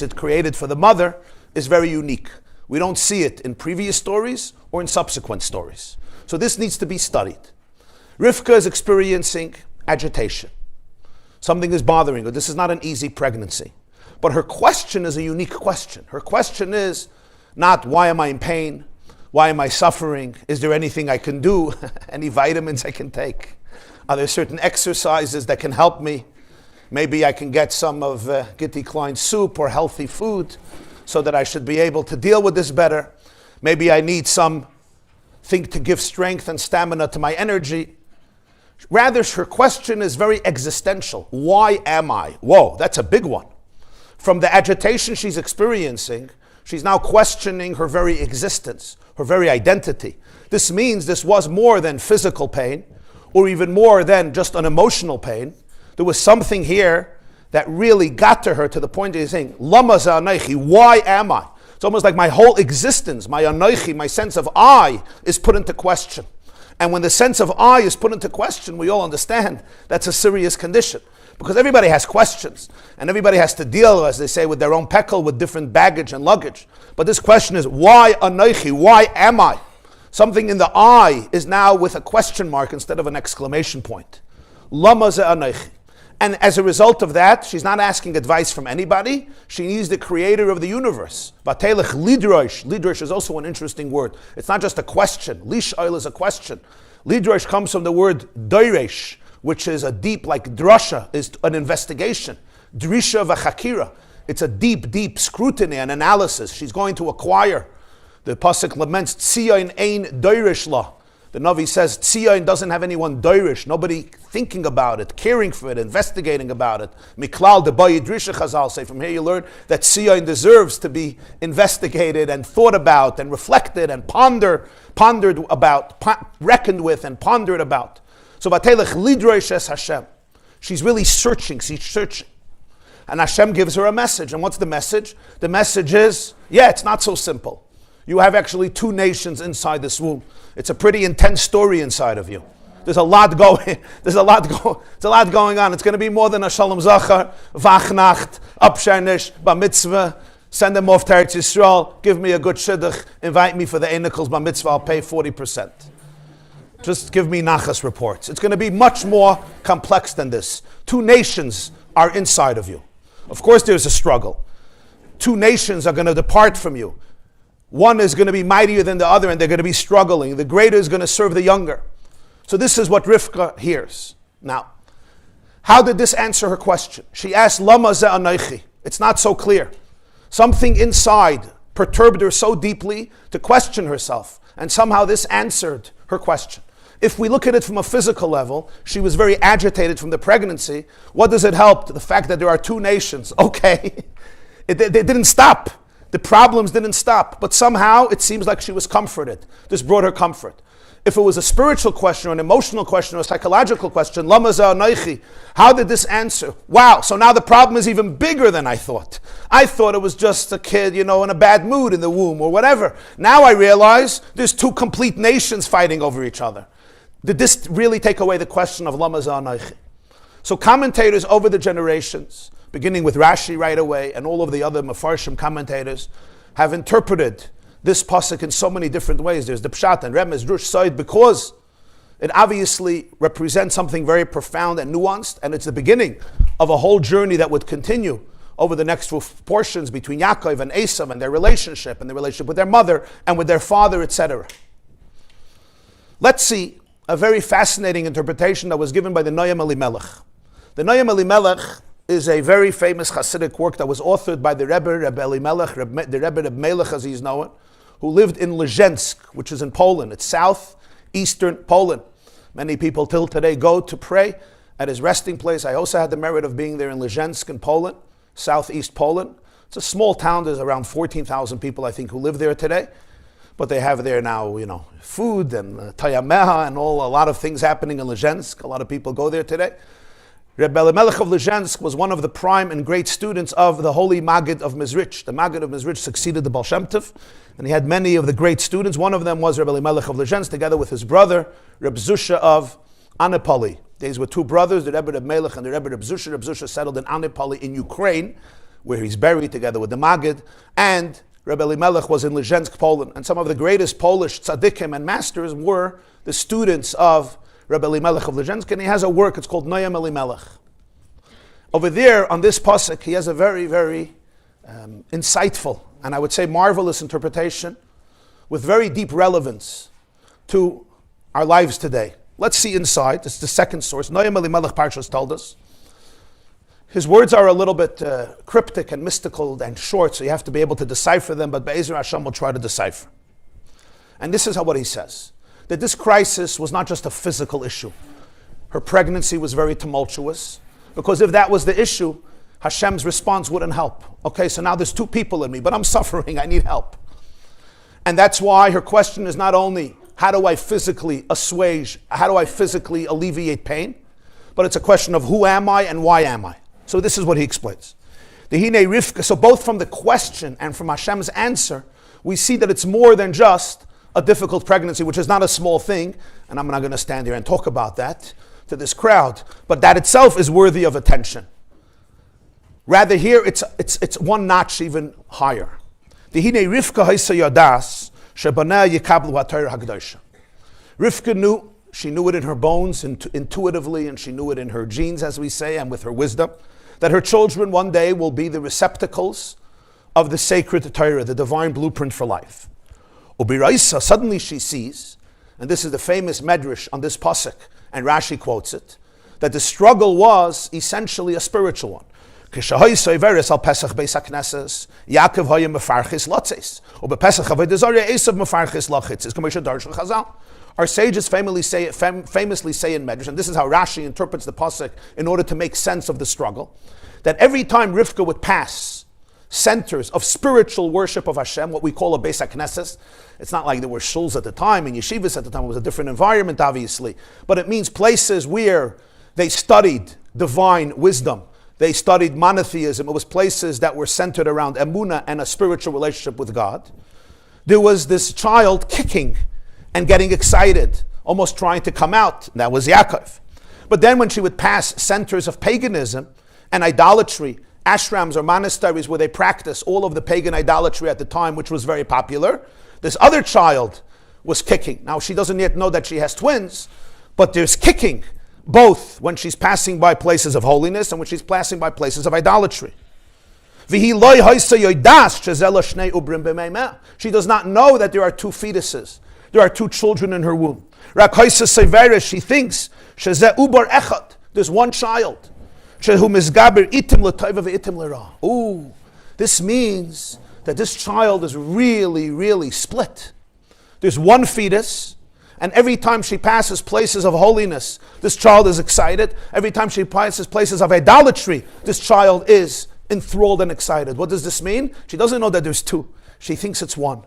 it created for the mother is very unique. We don't see it in previous stories or in subsequent stories. So this needs to be studied. Rivka is experiencing agitation. Something is bothering her. This is not an easy pregnancy. But her question is a unique question. Her question is not, why am I in pain? Why am I suffering? Is there anything I can do? Any vitamins I can take? Are there certain exercises that can help me? Maybe I can get some of Gitti Klein's soup or healthy food so that I should be able to deal with this better. Maybe I need something to give strength and stamina to my energy. Rather, her question is very existential. Why am I? Whoa, that's a big one. From the agitation she's experiencing, she's now questioning her very existence, her very identity. This means this was more than physical pain, or even more than just an emotional pain. There was something here that really got to her to the point of saying, Lama anochi, why am I? It's almost like my whole existence, my anochi, my sense of I, is put into question. And when the sense of I is put into question, we all understand that's a serious condition. Because everybody has questions, and everybody has to deal, as they say, with their own pekel, with different baggage and luggage. But this question is, why anochi? Why am I? Something in the I is now with a question mark instead of an exclamation point. Lama anochi. And as a result of that, she's not asking advice from anybody. She needs the creator of the universe. Vatelech lidrosh. Lidrosh is also an interesting word. It's not just a question. Lish'oil is a question. Lidrosh comes from the word doiresh, which is a deep, like drasha, is an investigation. Drisha v'chakira. It's a deep, deep scrutiny and analysis. She's going to acquire. The pasuk laments, Tzion ein doiresh la. The Navi says, Tzion doesn't have anyone doirish, nobody thinking about it, caring for it, investigating about it. Miklal de Bayidrisha Chazal say, from here you learn that Tzion deserves to be investigated and thought about and reflected and pondered about, reckoned with and pondered about. So Vatelech lidroish es Hashem. She's really searching, she's searching. And Hashem gives her a message. And what's the message? The message is, it's not so simple. You have actually two nations inside this womb. It's a pretty intense story inside of you. There's a lot going on. It's going to be more than a Shalom Zachar, Vachnacht, Absharnish, Bar Mitzvah, send them off to Eretz Yisrael, give me a good shidduch, invite me for the Einekels Bar Mitzvah, I'll pay 40%. Just give me Nachas reports. It's going to be much more complex than this. Two nations are inside of you. Of course there's a struggle. Two nations are going to depart from you. One is going to be mightier than the other and they're going to be struggling. The greater is going to serve the younger. So this is what Rivka hears. Now, how did this answer her question? She asked, Lama ze anochi. It's not so clear. Something inside perturbed her so deeply to question herself. And somehow this answered her question. If we look at it from a physical level, she was very agitated from the pregnancy. What does it help? The fact that there are two nations. Okay, it didn't stop. The problems didn't stop, but somehow it seems like she was comforted. This brought her comfort. If it was a spiritual question or an emotional question or a psychological question, Lama ze anochi, how did this answer? Wow, so now the problem is even bigger than I thought. I thought it was just a kid, in a bad mood in the womb or whatever. Now I realize there's two complete nations fighting over each other. Did this really take away the question of Lama ze anochi? So commentators over the generations, beginning with Rashi right away, and all of the other Mefarshim commentators, have interpreted this pasuk in so many different ways. There's the Pshat and Remez, Rush, Side, because it obviously represents something very profound and nuanced, and it's the beginning of a whole journey that would continue over the next portions between Yaakov and Esav and their relationship, and the relationship with their mother and with their father, etc. Let's see a very fascinating interpretation that was given by the Noam Elimelech. The Noam Elimelech is a very famous Hasidic work that was authored by the Rabbi Elimelech, the Rabbi Melech as he's known, who lived in Lezhensk, which is in Poland. It's southeastern Poland. Many people till today go to pray at his resting place. I also had the merit of being there in Lezhensk in Poland, southeast Poland. It's a small town. There's around 14,000 people, I think, who live there today. But they have there now, food and tayameha and a lot of things happening in Lezhensk. A lot of people go there today. Rabbi Elimelech of Lezhensk was one of the prime and great students of the holy Maggid of Mezrich. The Maggid of Mezrich succeeded the Baal Shem Tov, and he had many of the great students. One of them was Rabbi Elimelech of Lezhensk, together with his brother, Reb Zusha of Anipoli. These were two brothers, the Rebbe Reb Melech and the Rebbe Reb Zusha. Reb Zusha settled in Anipoli in Ukraine, where he's buried together with the Maggid, and Rabbi Elimelech was in Lezhensk, Poland, and some of the greatest Polish tzaddikim and masters were the students of Rabbi Elimelech of Lezhensk, and he has a work, it's called Noam Elimelech. Over there, on this pasuk, he has a very, very insightful, and I would say marvelous interpretation, with very deep relevance to our lives today. Let's see inside. It's the second source. Noam Elimelech Parshas Toldos. His words are a little bit cryptic and mystical and short, so you have to be able to decipher them, but Be'ezer Hashem will try to decipher. And this is what he says. That this crisis was not just a physical issue. Her pregnancy was very tumultuous, because if that was the issue, Hashem's response wouldn't help. Okay, so now there's two people in me, but I'm suffering, I need help. And that's why her question is not only, how do I physically assuage, how do I physically alleviate pain? But it's a question of who am I and why am I? So this is what he explains. Rifka, so both from the question and from Hashem's answer, we see that it's more than just a difficult pregnancy, which is not a small thing, and I'm not going to stand here and talk about that to this crowd, but that itself is worthy of attention. Rather here, it's one notch even higher. Rivka knew, she knew it in her bones, intuitively, and she knew it in her genes, as we say, and with her wisdom, that her children one day will be the receptacles of the sacred Torah, the divine blueprint for life. Ubiraisa, suddenly she sees, and this is the famous medrash on this pasuk, and Rashi quotes it, that the struggle was essentially a spiritual one. Yaakov hayem mefarchis lotzes, ubepesach avodah Esav mefarchis lochitzes. K'moshe darshan Chazal. Our sages famously say in Medrash, and this is how Rashi interprets the pasuk in order to make sense of the struggle, that every time Rivka would pass centers of spiritual worship of Hashem, what we call a Beis HaKnesses, it's not like there were shuls at the time and yeshivas at the time, it was a different environment obviously, but it means places where they studied divine wisdom, they studied monotheism, it was places that were centered around emunah and a spiritual relationship with God. There was this child kicking and getting excited, almost trying to come out. That was Yaakov. But then when she would pass centers of paganism and idolatry, ashrams or monasteries where they practiced all of the pagan idolatry at the time, which was very popular, this other child was kicking. Now she doesn't yet know that she has twins, but there's kicking both when she's passing by places of holiness and when she's passing by places of idolatry. She does not know that there are two fetuses. There are two children in her womb. She thinks there's one child. Ooh, this means that this child is really, really split. There's one fetus, and every time she passes places of holiness, this child is excited. Every time she passes places of idolatry, this child is enthralled and excited. What does this mean? She doesn't know that there's two. She thinks it's one.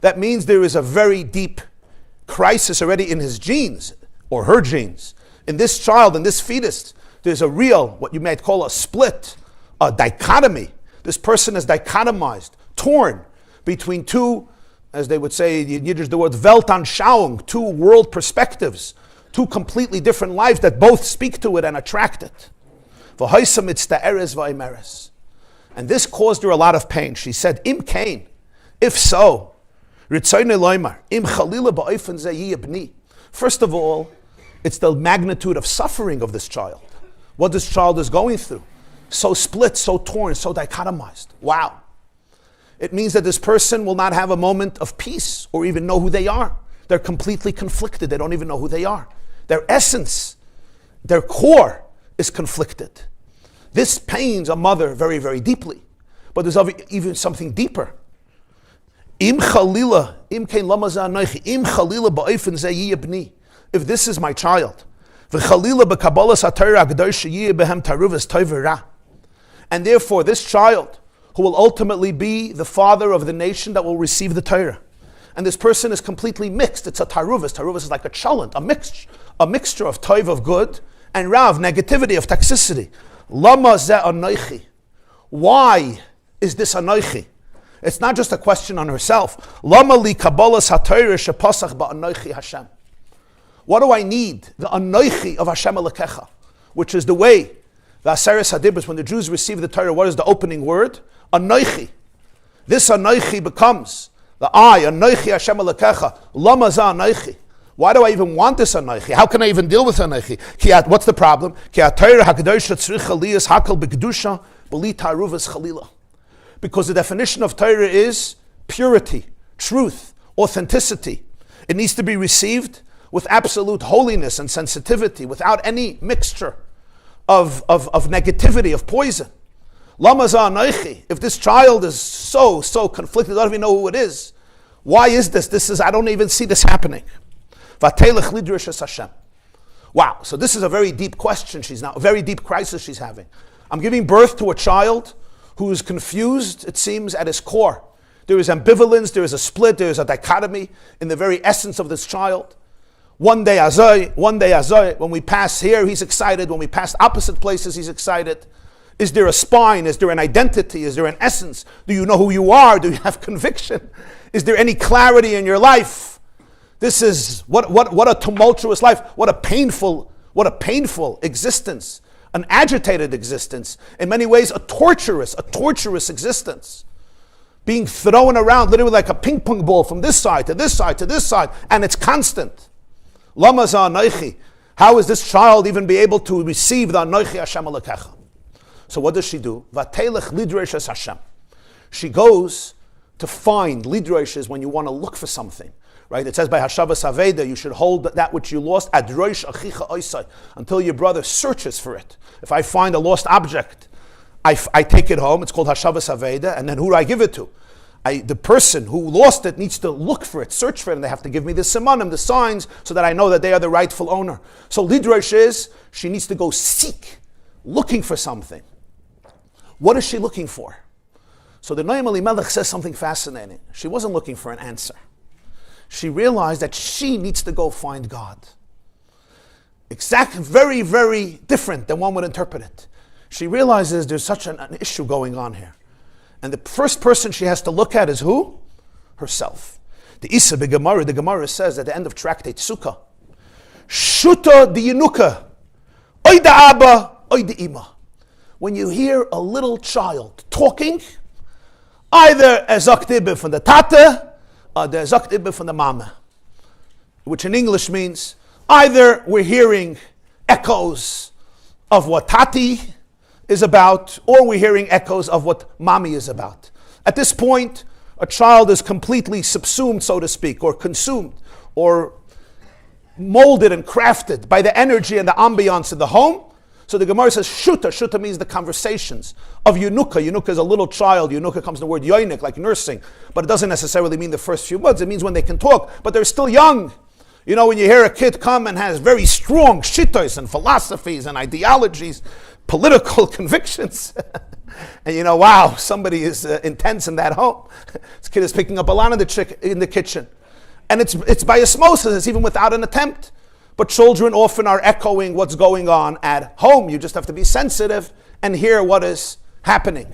That means there is a very deep crisis already in his genes, or her genes. In this child, in this fetus, there's a real, what you might call a split, a dichotomy. This person is dichotomized, torn between two, as they would say in Yiddish, the word Weltanschauung, two world perspectives, two completely different lives that both speak to it and attract it. And this caused her a lot of pain. She said, Im Kain, if so, first of all, it's the magnitude of suffering of this child. What this child is going through. So split, so torn, so dichotomized. Wow. It means that this person will not have a moment of peace or even know who they are. They're completely conflicted. They don't even know who they are. Their essence, their core is conflicted. This pains a mother very, very deeply. But there's even something deeper. If this is my child, and therefore this child, who will ultimately be the father of the nation that will receive the Torah, and this person is completely mixed. It's a taruvas. Taruvas is like a cholent, a mixture of toiv, of good, and rav, negativity, of toxicity. Lama ze anochi. Why is this anochi? It's not just a question on herself. Lama li kabbalas haTorah shepasach ba'anochi Hashem. What do I need? The anochi of Hashem Elokecha, which is the way The Aseres HaDibros, when the Jews receive the Torah, what is the opening word? Anochi. This anochi becomes the I, anochi Hashem Elokecha. Lama za anochi. Why do I even want this anochi? How can I even deal with anochi? What's the problem? Because the definition of Torah is purity, truth, authenticity. It needs to be received with absolute holiness and sensitivity, without any mixture of negativity, of poison. Lama za anochi. If this child is so conflicted, I don't even know who it is. Why is this? I don't even see this happening. Wow, so this is a very deep question a very deep crisis she's having. I'm giving birth to a child who is confused, it seems, at his core. There is ambivalence, there is a split, there is a dichotomy in the very essence of this child. One day azoi. When we pass here, he's excited. When we pass opposite places, he's excited. Is there a spine? Is there an identity? Is there an essence? Do you know who you are? Do you have conviction? Is there any clarity in your life? This is what a tumultuous life, what a painful existence, an agitated existence, in many ways a torturous existence, being thrown around literally like a ping pong ball from this side to this side to this side, and it's constant. Lama za anochi. How is this child even be able to receive the anochi Hashem Elokecha? So what does she do? Vatelech lidreshes Hashem. She goes to find lidreshes when you want to look for something. Right? It says by Hashavas Aveda, you should hold that which you lost adroish achicha oisai, until your brother searches for it. If I find a lost object, I take it home. It's called Hashavas Aveda, and then who do I give it to? The person who lost it needs to look for it, search for it, and they have to give me the simanim, the signs, so that I know that they are the rightful owner. So lidrosh is, she needs to go seek, looking for something. What is she looking for? So the Noam Elimelech says something fascinating. She wasn't looking for an answer. She realized that she needs to go find God. Very, very different than one would interpret it. She realizes there's such an issue going on here. And the first person she has to look at is who? Herself. The Gemara says at the end of Tractate Sukkah, Shuta di Yenuka, Oida Abba, Oida Ima. When you hear a little child talking, either as aktibe from the Tate, the Zaktibe from the Mama, which in English means either we're hearing echoes of what Tati is about, or we're hearing echoes of what Mommy is about. At this point, a child is completely subsumed, so to speak, or consumed, or molded and crafted by the energy and the ambiance of the home. So the Gemara says, Shuta. Shuta means the conversations of Yenuka. Yenuka is a little child. Yenuka comes from the word yoinik, like nursing. But it doesn't necessarily mean the first few months. It means when they can talk, but they're still young. You know, when you hear a kid come and has very strong shittos and philosophies and ideologies, political convictions, and you know, wow, somebody is intense in that home. This kid is picking up a lot in the kitchen. And it's by osmosis, it's even without an attempt. But children often are echoing what's going on at home. You just have to be sensitive and hear what is happening.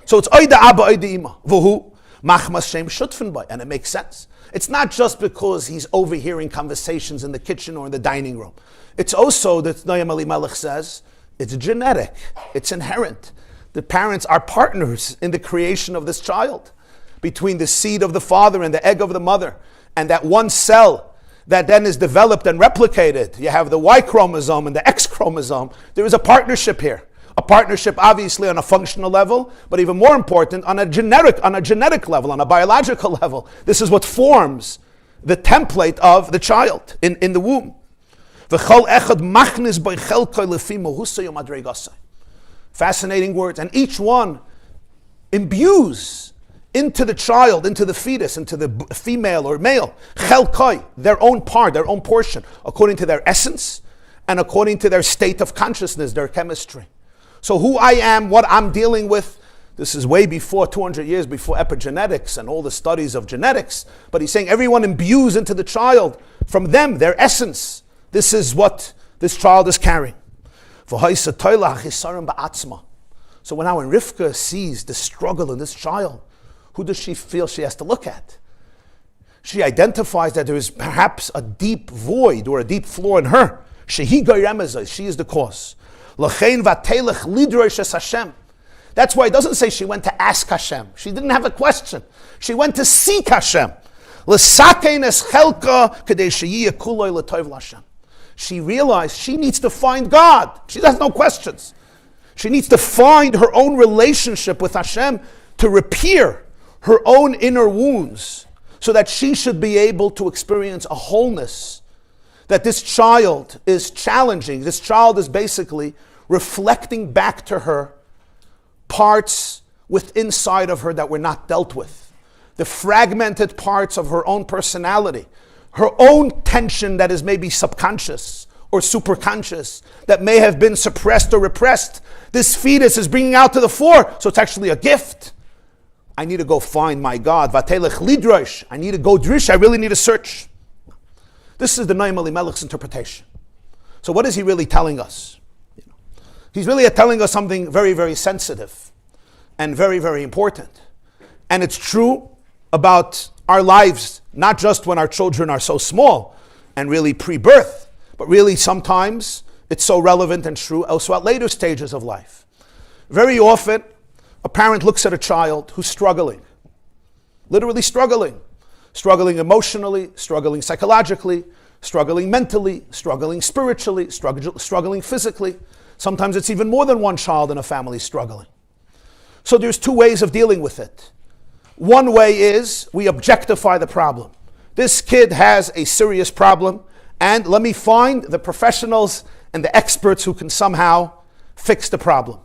So it's oida abba oida ima. Vuhu machmas shem shutfen by. And it makes sense. It's not just because he's overhearing conversations in the kitchen or in the dining room. It's also, that Noam Elimelech says, it's genetic. It's inherent. The parents are partners in the creation of this child. Between the seed of the father and the egg of the mother. And that one cell that then is developed and replicated. You have the Y chromosome and the X chromosome. There is a partnership here. A partnership obviously on a functional level, but even more important, on a genetic level, on a biological level. This is what forms the template of the child in the womb. Fascinating words. And each one imbues into the child, into the fetus, into the female or male, chelkai, their own part, their own portion, according to their essence and according to their state of consciousness, their chemistry. So who I am, what I'm dealing with, this is way before, 200 years before epigenetics and all the studies of genetics. But he's saying everyone imbues into the child, from them, their essence. This is what this child is carrying. So now when Rivka sees the struggle in this child, who does she feel she has to look at? She identifies that there is perhaps a deep void or a deep flaw in her. She is the cause. L'chein vatelech lidrosh es Hashem. That's why it doesn't say she went to ask Hashem. She didn't have a question. She went to seek Hashem. L'sakein es chelka kedei sheyiyeh kuloi l'tov l'Hashem. She realized she needs to find God. She has no questions. She needs to find her own relationship with Hashem to repair her own inner wounds so that she should be able to experience a wholeness that this child is challenging. This child is basically reflecting back to her parts inside of her that were not dealt with. The fragmented parts of her own personality, her own tension that is maybe subconscious or superconscious, that may have been suppressed or repressed. This fetus is bringing out to the fore, so it's actually a gift. I need to go find my God. Vatelech lidrosh. I need to go drish. I really need to search. This is the Noam Elimelech's interpretation. So what is he really telling us? He's really telling us something very, very sensitive and very, very important. And it's true about our lives, not just when our children are so small and really pre-birth, but really sometimes it's so relevant and true also at later stages of life. Very often, a parent looks at a child who's struggling, literally struggling emotionally, struggling psychologically, struggling mentally, struggling spiritually, struggling physically. Sometimes it's even more than one child in a family struggling. So there's two ways of dealing with it. One way is we objectify the problem. This kid has a serious problem, and let me find the professionals and the experts who can somehow fix the problem.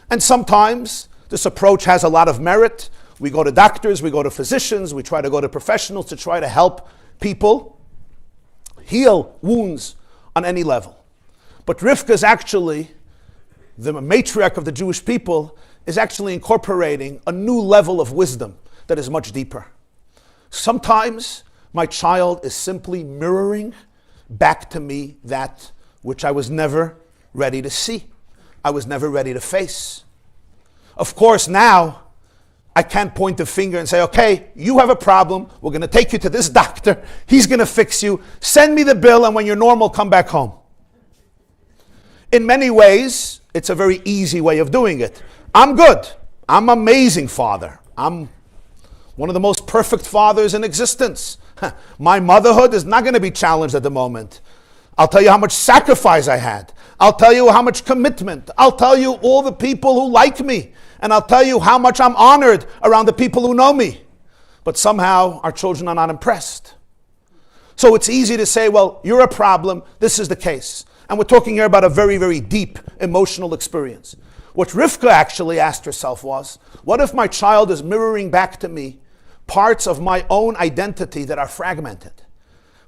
And sometimes this approach has a lot of merit. We go to doctors, we go to physicians, we try to go to professionals to try to help people heal wounds on any level. But Rivka is actually, the matriarch of the Jewish people, is actually incorporating a new level of wisdom that is much deeper. Sometimes my child is simply mirroring back to me that which I was never ready to see. I was never ready to face. Of course, now I can't point the finger and say, okay, you have a problem. We're going to take you to this doctor. He's going to fix you. Send me the bill, and when you're normal, come back home. In many ways, it's a very easy way of doing it. I'm good. I'm an amazing father. I'm one of the most perfect fathers in existence. My motherhood is not going to be challenged at the moment. I'll tell you how much sacrifice I had. I'll tell you how much commitment. I'll tell you all the people who like me. And I'll tell you how much I'm honored around the people who know me. But somehow our children are not impressed. So it's easy to say, well, you're a problem. This is the case. And we're talking here about a very, very deep emotional experience. What Rivka actually asked herself was, what if my child is mirroring back to me parts of my own identity that are fragmented?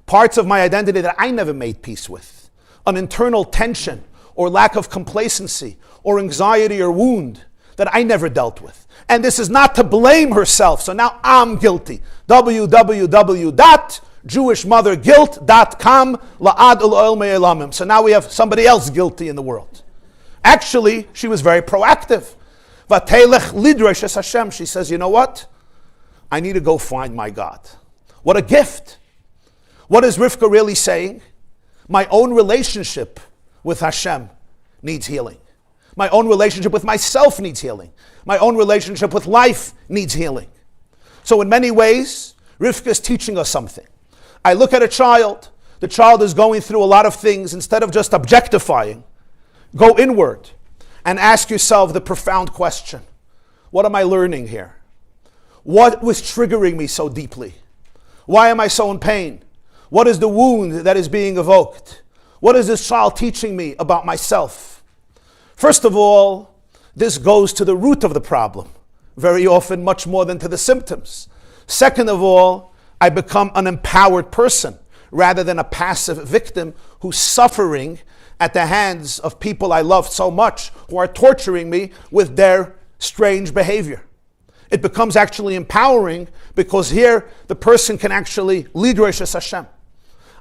Parts of my identity that I never made peace with. An internal tension or lack of complacency or anxiety or wound that I never dealt with. And this is not to blame herself. So now I'm guilty. www.jewishmotherguilt.com. So now we have somebody else guilty in the world. Actually, she was very proactive. Vatelech lidrosh es Hashem. She says, you know what? I need to go find my God. What a gift. What is Rivka really saying? My own relationship with Hashem needs healing. My own relationship with myself needs healing. My own relationship with life needs healing. So in many ways, Rivka is teaching us something. I look at a child. The child is going through a lot of things. Instead of just objectifying, go inward and ask yourself the profound question. What am I learning here? What was triggering me so deeply? Why am I so in pain? What is the wound that is being evoked? What is this child teaching me about myself? First of all, this goes to the root of the problem, very often much more than to the symptoms. Second of all, I become an empowered person rather than a passive victim who's suffering at the hands of people I love so much who are torturing me with their strange behavior. It becomes actually empowering because here the person can actually lidrosh es Hashem.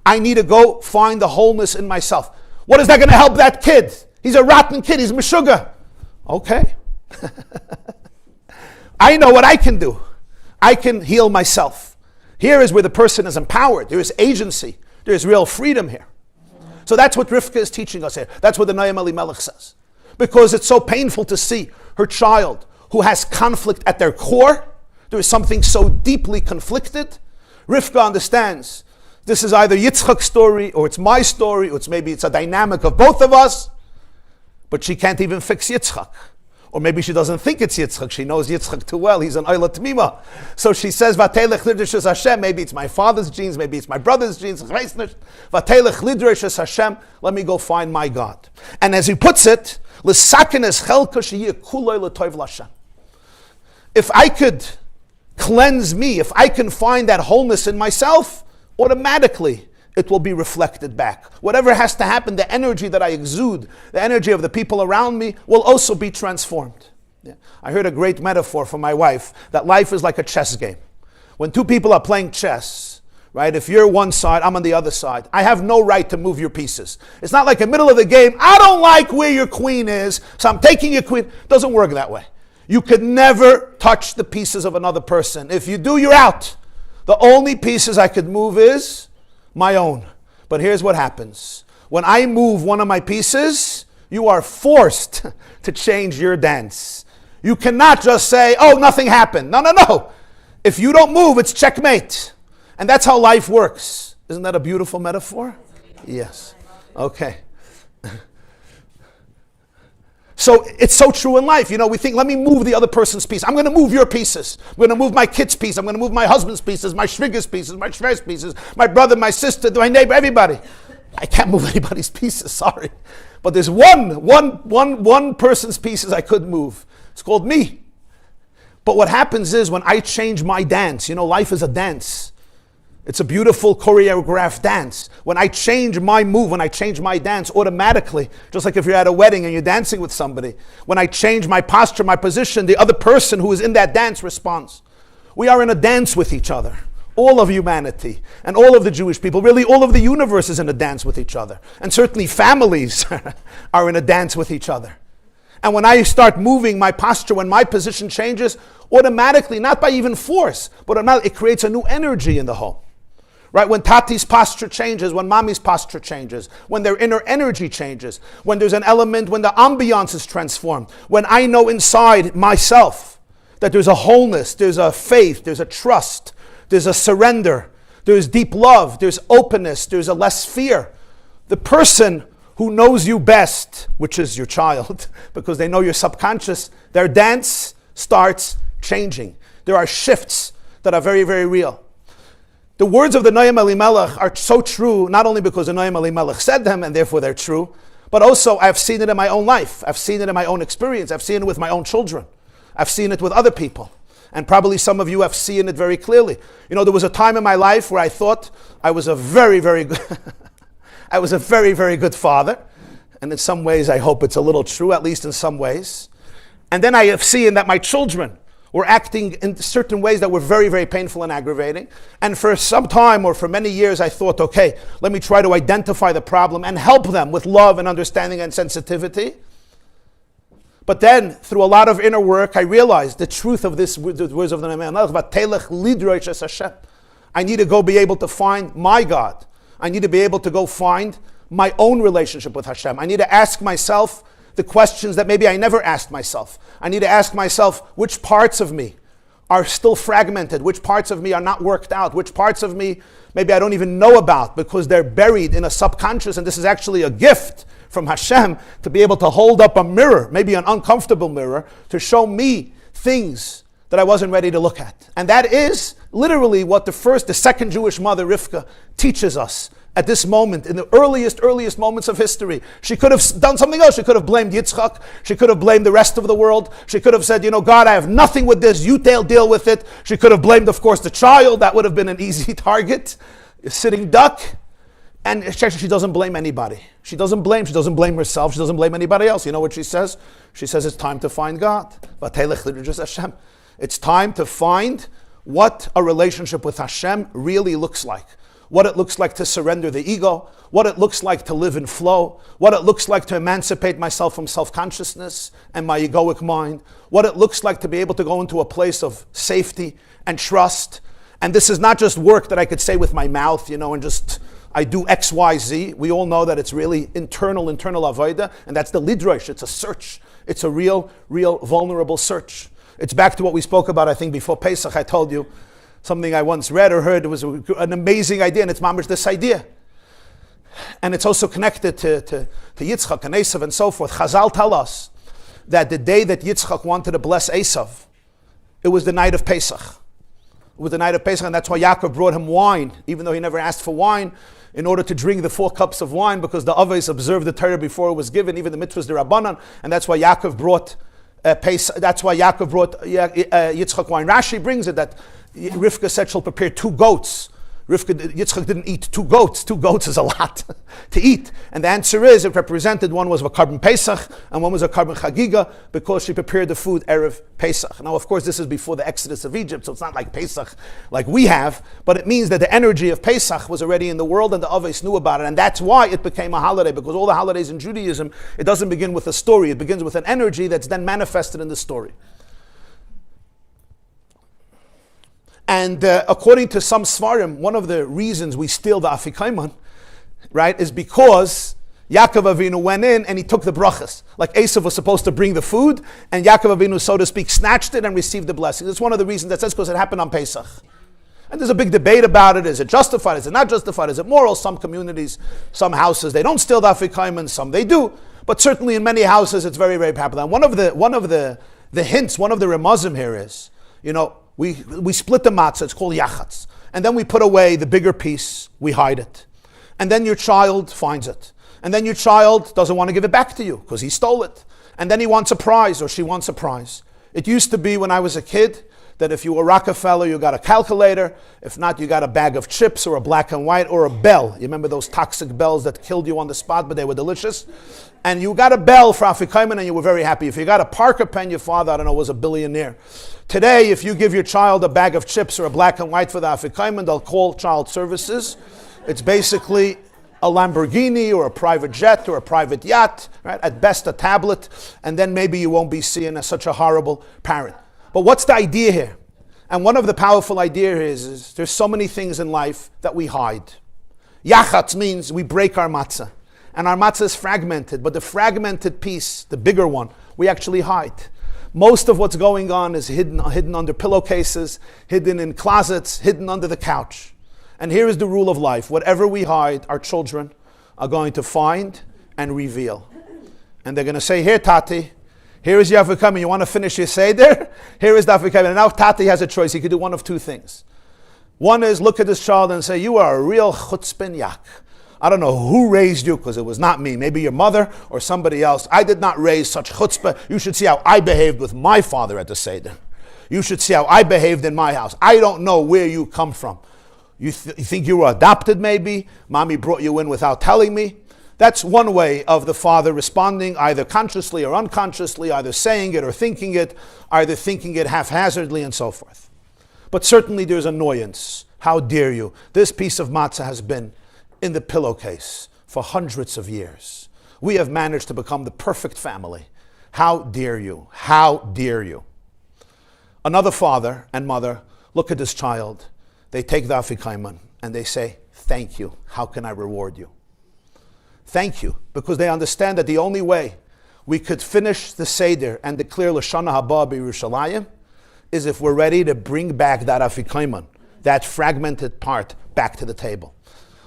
I need to go find the wholeness in myself. What is that going to help that kid? He's a rotten kid. He's meshuggah. Okay. I know what I can do. I can heal myself. Here is where the person is empowered. There is agency. There is real freedom here. So that's what Rivka is teaching us here. That's what the Noam Elimelech says. Because it's so painful to see her child who has conflict at their core. There is something so deeply conflicted. Rivka understands this is either Yitzchak's story or it's my story, or maybe it's a dynamic of both of us, but she can't even fix Yitzchak. Or maybe she doesn't think it's Yitzchak. She knows Yitzchak too well. He's an Oila Tmima. So she says, Vatelech Lidrashus Hashem. Maybe it's my father's genes. Maybe it's my brother's genes. Vatelech Lidrashus Hashem. Let me go find my God. And as he puts it, L'sakenes chelka sheyeh kuloi l'toiv l'Hashem. If I could cleanse me, if I can find that wholeness in myself, automatically it will be reflected back. Whatever has to happen, the energy that I exude, the energy of the people around me will also be transformed. Yeah. I heard a great metaphor from my wife that life is like a chess game. When two people are playing chess, right, if you're one side, I'm on the other side, I have no right to move your pieces. It's not like in the middle of the game, I don't like where your queen is, so I'm taking your queen. It doesn't work that way. You could never touch the pieces of another person. If you do, you're out. The only pieces I could move is my own. But here's what happens. When I move one of my pieces, you are forced to change your dance. You cannot just say, oh, nothing happened. No. If you don't move, it's checkmate. And that's how life works. Isn't that a beautiful metaphor? Yes. Okay. So it's so true in life. You know, we think, let me move the other person's piece. I'm going to move your pieces. I'm going to move my kid's piece. I'm going to move my husband's pieces, my shviga's pieces, my shvez pieces, my brother, my sister, my neighbor, everybody. I can't move anybody's pieces, sorry. But there's one person's pieces I could move. It's called me. But what happens is when I change my dance, you know, life is a dance. It's a beautiful choreographed dance. When I change my move, when I change my dance, automatically, just like if you're at a wedding and you're dancing with somebody, when I change my posture, my position, the other person who is in that dance responds. We are in a dance with each other. All of humanity and all of the Jewish people, really all of the universe is in a dance with each other. And certainly families are in a dance with each other. And when I start moving my posture, when my position changes, automatically, not by even force, but it creates a new energy in the home. Right? When Tati's posture changes, when Mommy's posture changes, when their inner energy changes, when there's an element, when the ambiance is transformed, when I know inside myself that there's a wholeness, there's a faith, there's a trust, there's a surrender, there's deep love, there's openness, there's a less fear. The person who knows you best, which is your child, because they know your subconscious, their dance starts changing. There are shifts that are very, very real. The words of the Noam Elimelech are so true, not only because the Noam Elimelech said them and therefore they're true, but also I've seen it in my own life. I've seen it in my own experience. I've seen it with my own children. I've seen it with other people. And probably some of you have seen it very clearly. You know, there was a time in my life where I thought I was a very, very good, I was a very, very good father. And in some ways, I hope it's a little true, at least in some ways. And then I have seen that my children were acting in certain ways that were very, very painful and aggravating. And for some time or for many years, I thought, okay, let me try to identify the problem and help them with love and understanding and sensitivity. But then, through a lot of inner work, I realized the truth of this, the words of the Noam Elimelech. I need to go be able to find my God. I need to be able to go find my own relationship with Hashem. I need to ask myself the questions that maybe I never asked myself. I need to ask myself which parts of me are still fragmented, which parts of me are not worked out, which parts of me maybe I don't even know about because they're buried in a subconscious, and this is actually a gift from Hashem to be able to hold up a mirror, maybe an uncomfortable mirror, to show me things that I wasn't ready to look at. And that is literally what the second Jewish mother, Rivka, teaches us at this moment, in the earliest moments of history. She could have done something else. She could have blamed Yitzchak. She could have blamed the rest of the world. She could have said, you know, God, I have nothing with this. You deal with it. She could have blamed, of course, the child. That would have been an easy target. A sitting duck. And she doesn't blame anybody. She doesn't blame herself. She doesn't blame anybody else. You know what she says? She says it's time to find God. It's time to find what a relationship with Hashem really looks like. What it looks like to surrender the ego, what it looks like to live in flow, what it looks like to emancipate myself from self-consciousness and my egoic mind, what it looks like to be able to go into a place of safety and trust. And this is not just work that I could say with my mouth, you know, and just I do X, Y, Z. We all know that it's really internal avodah, and that's the lidrosh. It's a search. It's a real vulnerable search. It's back to what we spoke about, I think, before Pesach. I told you something I once read or heard. It was an amazing idea, and it's mamish this idea. And it's also connected to Yitzchak and Esav and so forth. Chazal tell us that the day that Yitzchak wanted to bless Esav, it was the night of Pesach. It was the night of Pesach, and that's why Yaakov brought him wine, even though he never asked for wine, in order to drink the 4 cups of wine, because the Avos observed the Torah before it was given, even the mitzvahs, the Rabbanan, and that's why Yaakov brought Pesach. That's why Yaakov brought Yitzchak wine. Rashi brings it that Rivka said she'll prepare 2 goats. Yitzchak didn't eat 2 goats. 2 goats is a lot to eat. And the answer is, it represented, one was a carbon Pesach and one was a carbon Chagiga, because she prepared the food Erev Pesach. Now, of course, this is before the exodus of Egypt, so it's not like Pesach like we have, but it means that the energy of Pesach was already in the world and the Avos knew about it. And that's why it became a holiday, because all the holidays in Judaism, it doesn't begin with a story. It begins with an energy that's then manifested in the story. And according to some Svarim, one of the reasons we steal the Afikaiman, right, is because Yaakov Avinu went in and he took the brachas. Like Esav was supposed to bring the food, and Yaakov Avinu, so to speak, snatched it and received the blessing. It's one of the reasons that says because it happened on Pesach. And there's a big debate about it. Is it justified? Is it not justified? Is it moral? Some communities, some houses, they don't steal the Afikaiman, some they do. But certainly in many houses, it's very, very popular. And one of the hints, one of the remazim here is, we split the matzah, it's called yachatz. And then we put away the bigger piece, we hide it. And then your child finds it. And then your child doesn't want to give it back to you because he stole it. And then he wants a prize or she wants a prize. It used to be when I was a kid that if you were Rockefeller, you got a calculator. If not, you got a bag of chips or a black and white or a bell. You remember those toxic bells that killed you on the spot, but they were delicious? And you got a bell for Afikaiman and you were very happy. If you got a Parker pen, your father, I don't know, was a billionaire. Today, if you give your child a bag of chips or a black and white for the Afikaiman, they'll call child services. It's basically a Lamborghini or a private jet or a private yacht, right? At best a tablet, and then maybe you won't be seen as such a horrible parent. But what's the idea here? And one of the powerful ideas is there's so many things in life that we hide. Yachatz means we break our matzah. And our matzah is fragmented, but the fragmented piece, the bigger one, we actually hide. Most of what's going on is hidden under pillowcases, hidden in closets, hidden under the couch. And here is the rule of life. Whatever we hide, our children are going to find and reveal. And they're going to say, here, Tati, here is your Afikaiman. You want to finish your Seder? Here is the Afikaiman. And now Tati has a choice. He could do one of 2 things. One is look at this child and say, you are a real chutzpin yak. I don't know who raised you, because it was not me. Maybe your mother or somebody else. I did not raise such chutzpah. You should see how I behaved with my father at the Seder. You should see how I behaved in my house. I don't know where you come from. You think you were adopted maybe? Mommy brought you in without telling me? That's one way of the father responding, either consciously or unconsciously, either saying it or thinking it, either thinking it haphazardly and so forth. But certainly there's annoyance. How dare you? This piece of matzah has been in the pillowcase for hundreds of years. We have managed to become the perfect family. How dare you? How dare you? Another father and mother look at this child. They take the Afikaiman and they say, thank you. How can I reward you? Thank you. Because they understand that the only way we could finish the Seder and declare L'Shana Haba B'Yerushalayim is if we're ready to bring back that Afikaiman, that fragmented part, back to the table.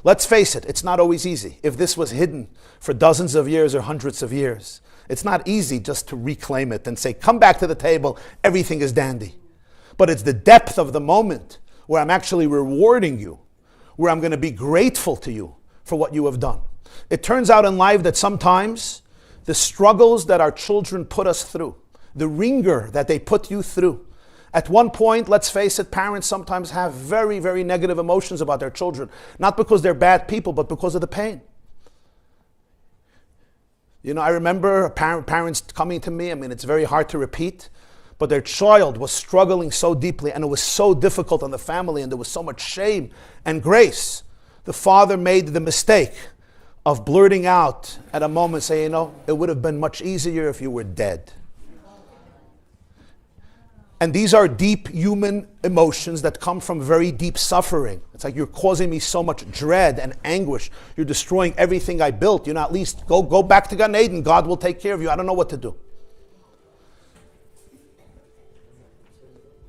Let's face it, it's not always easy. If this was hidden for dozens of years or hundreds of years, it's not easy just to reclaim it and say, come back to the table, everything is dandy. But it's the depth of the moment where I'm actually rewarding you, where I'm going to be grateful to you for what you have done. It turns out in life that sometimes the struggles that our children put us through, the ringer that they put you through, at one point, let's face it, parents sometimes have very, very negative emotions about their children. Not because they're bad people, but because of the pain. I remember parents coming to me, it's very hard to repeat, but their child was struggling so deeply and it was so difficult on the family and there was so much shame and grace. The father made the mistake of blurting out at a moment, saying, it would have been much easier if you were dead. And these are deep human emotions that come from very deep suffering. It's like, you're causing me so much dread and anguish. You're destroying everything I built. At least go back to Gan Eden. God will take care of you. I don't know what to do.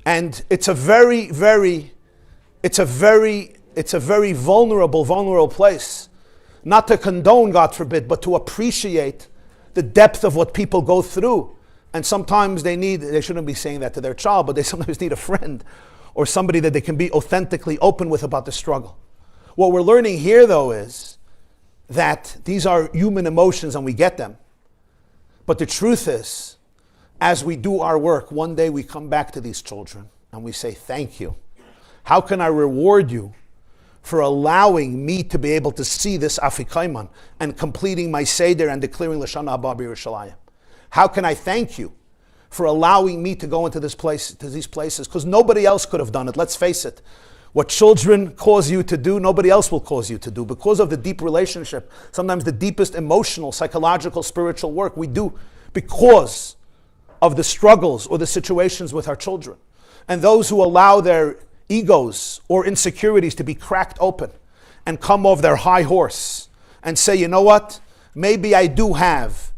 And it's a very vulnerable place. Not to condone, God forbid, but to appreciate the depth of what people go through. And sometimes they shouldn't be saying that to their child, but they sometimes need a friend or somebody that they can be authentically open with about the struggle. What we're learning here, though, is that these are human emotions and we get them. But the truth is, as we do our work, one day we come back to these children and we say, thank you. How can I reward you for allowing me to be able to see this Afikaiman and completing my Seder and declaring L'Shana Haba B'Yerushalayim? How can I thank you for allowing me to go into these places? Because nobody else could have done it. Let's face it. What children cause you to do, nobody else will cause you to do. Because of the deep relationship, sometimes the deepest emotional, psychological, spiritual work we do because of the struggles or the situations with our children. And those who allow their egos or insecurities to be cracked open and come off their high horse and say, you know what? Maybe I do have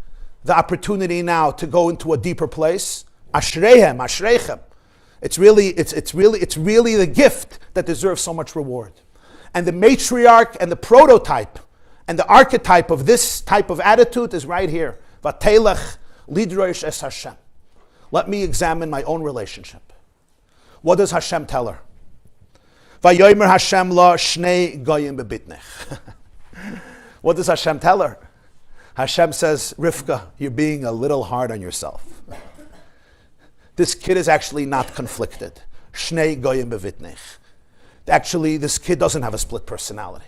the opportunity now to go into a deeper place. Ashreihem, ashreichem. It's really the gift that deserves so much reward. And the matriarch and the prototype and the archetype of this type of attitude is right here. Vatelech lidroish es Hashem. Let me examine my own relationship. What does Hashem tell her? Vayomer Hashem la shnei goyim bebitnech. What does Hashem tell her? Hashem says, Rivka, you're being a little hard on yourself. This kid is actually not conflicted. Shnei goyim bevitnech. Actually, this kid doesn't have a split personality.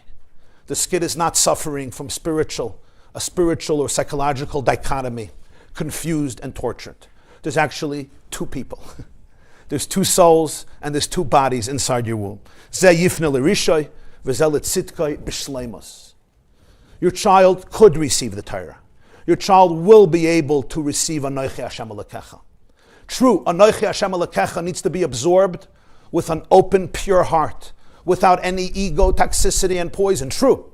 This kid is not suffering from a spiritual or psychological dichotomy, confused and tortured. There's actually two people. There's two souls and there's two bodies inside your womb. Zeh yifne l'rishoy, v'zeh l'tzitkoi b'shleimus. Your child could receive the Torah. Your child will be able to receive anochi Hashem Elokecha. True, anochi Hashem Elokecha needs to be absorbed with an open, pure heart, without any ego, toxicity, and poison. True.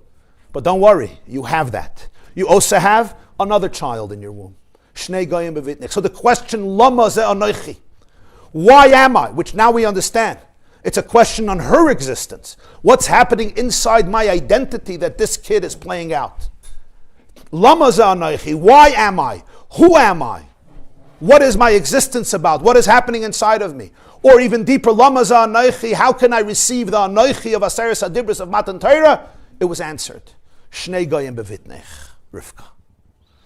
But don't worry, you have that. You also have another child in your womb. Shnei goyim bevitnik. So the question, Lama ze anochi. Why am I? Which now we understand. It's a question on her existence. What's happening inside my identity that this kid is playing out? Lama ze anochi. Why am I? Who am I? What is my existence about? What is happening inside of me? Or even deeper, Lama ze anochi. How can I receive the anochi of Aseres Hadibros of Matan Torah? It was answered. Shnei goyim bevitnech, Rivka.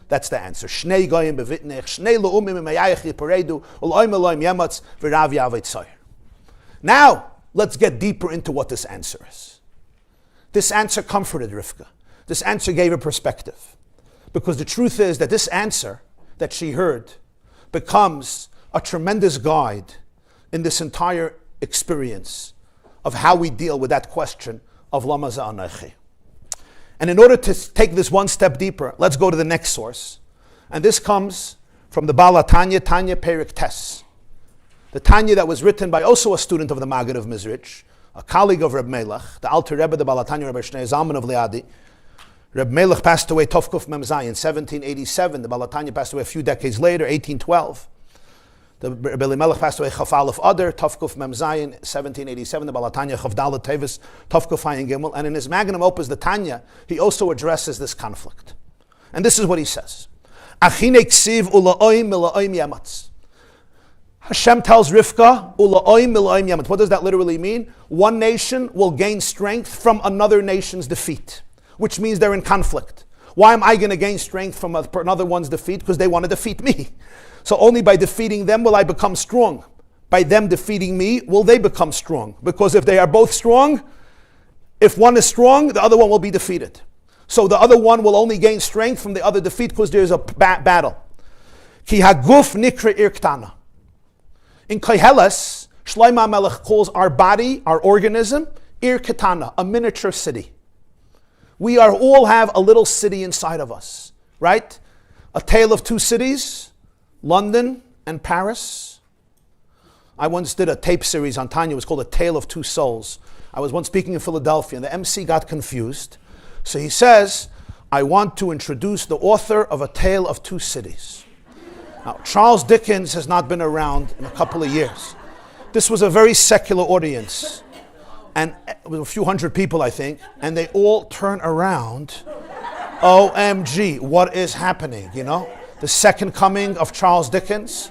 That's the answer. Shnei goyim bevitnech, shnei le'umim meyayich yiparedu, u'loim eloim yematz, v'rav yavet tzayir. Now, let's get deeper into what this answer is. This answer comforted Rivka. This answer gave her perspective. Because the truth is that this answer that she heard becomes a tremendous guide in this entire experience of how we deal with that question of Lama Za'anachi. And in order to take this one step deeper, let's go to the next source. And this comes from the Bala Tanya Perik Tes. The Tanya that was written by also a student of the Maggid of Mizrich, a colleague of Reb Melech, the Alter Rebbe, the Bala Tanya Rebbe Shnei Zalman of Liadi. Reb Melech passed away Tovkuf Mem Zayin, 1787. The Bala Tanya passed away a few decades later, 1812. The Rebbe Elimelech passed away Chaf Aleph Adar, Tovkuf Mem Zayin, 1787. The Bala Tanya Chaf Dalet Tevis, Tovkuf Hayin Gimel. And in his magnum opus, the Tanya, he also addresses this conflict. And this is what he says. Achine ksiv ula'oim mila'oim yamatz. Hashem tells Rivka, ula'oim mila'oim yamatz. What does that literally mean? One nation will gain strength from another nation's defeat, which means they're in conflict. Why am I going to gain strength from another one's defeat? Because they want to defeat me. So only by defeating them will I become strong. By them defeating me, will they become strong? Because if they are both strong, if one is strong, the other one will be defeated. So the other one will only gain strength from the other defeat because there's a battle. Ki haguf nikra irktana. In Koheles, Shlomo HaMelech calls our body, our organism, Ir Ketana, a miniature city. We all have a little city inside of us, right? A tale of two cities, London and Paris. I once did a tape series on Tanya. It was called A Tale of Two Souls. I was once speaking in Philadelphia, and the MC got confused. So he says, I want to introduce the author of A Tale of Two Cities. Now, Charles Dickens has not been around in a couple of years. This was a very secular audience. And it was a few hundred people, I think. And they all turn around. OMG, what is happening, you know? The second coming of Charles Dickens.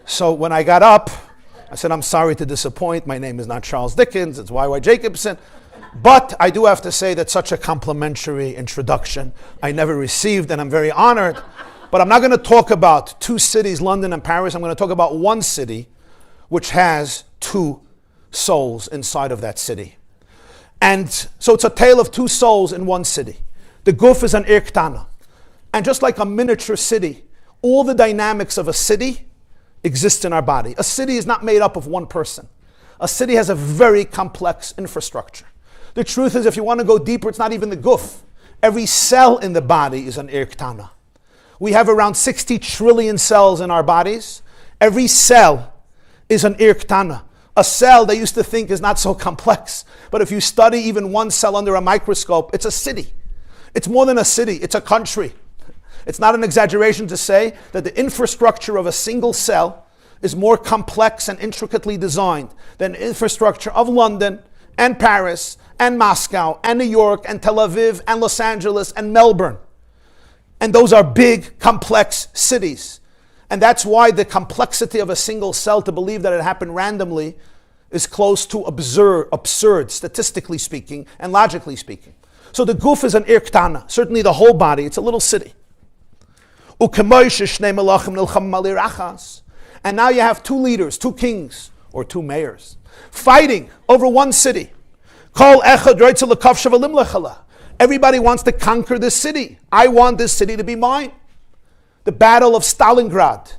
So when I got up, I said, I'm sorry to disappoint. My name is not Charles Dickens. It's Y.Y. Jacobson. But I do have to say that such a complimentary introduction I never received, and I'm very honored. But I'm not going to talk about two cities, London and Paris. I'm going to talk about one city which has two souls inside of that city. And so it's a tale of two souls in one city. The guf is an irktana. And just like a miniature city, all the dynamics of a city exist in our body. A city is not made up of one person. A city has a very complex infrastructure. The truth is, if you want to go deeper, it's not even the guf. Every cell in the body is an irktana. We have around 60 trillion cells in our bodies. Every cell is an irktana. A cell they used to think is not so complex. But if you study even one cell under a microscope, it's a city. It's more than a city, it's a country. It's not an exaggeration to say that the infrastructure of a single cell is more complex and intricately designed than the infrastructure of London and Paris and Moscow and New York and Tel Aviv and Los Angeles and Melbourne. And those are big, complex cities. And that's why the complexity of a single cell, to believe that it happened randomly, is close to absurd, statistically speaking and logically speaking. So the guf is an irktana, certainly the whole body, it's a little city. And now you have two leaders, two kings, or two mayors, fighting over one city. Everybody wants to conquer this city. I want this city to be mine. The battle of Stalingrad,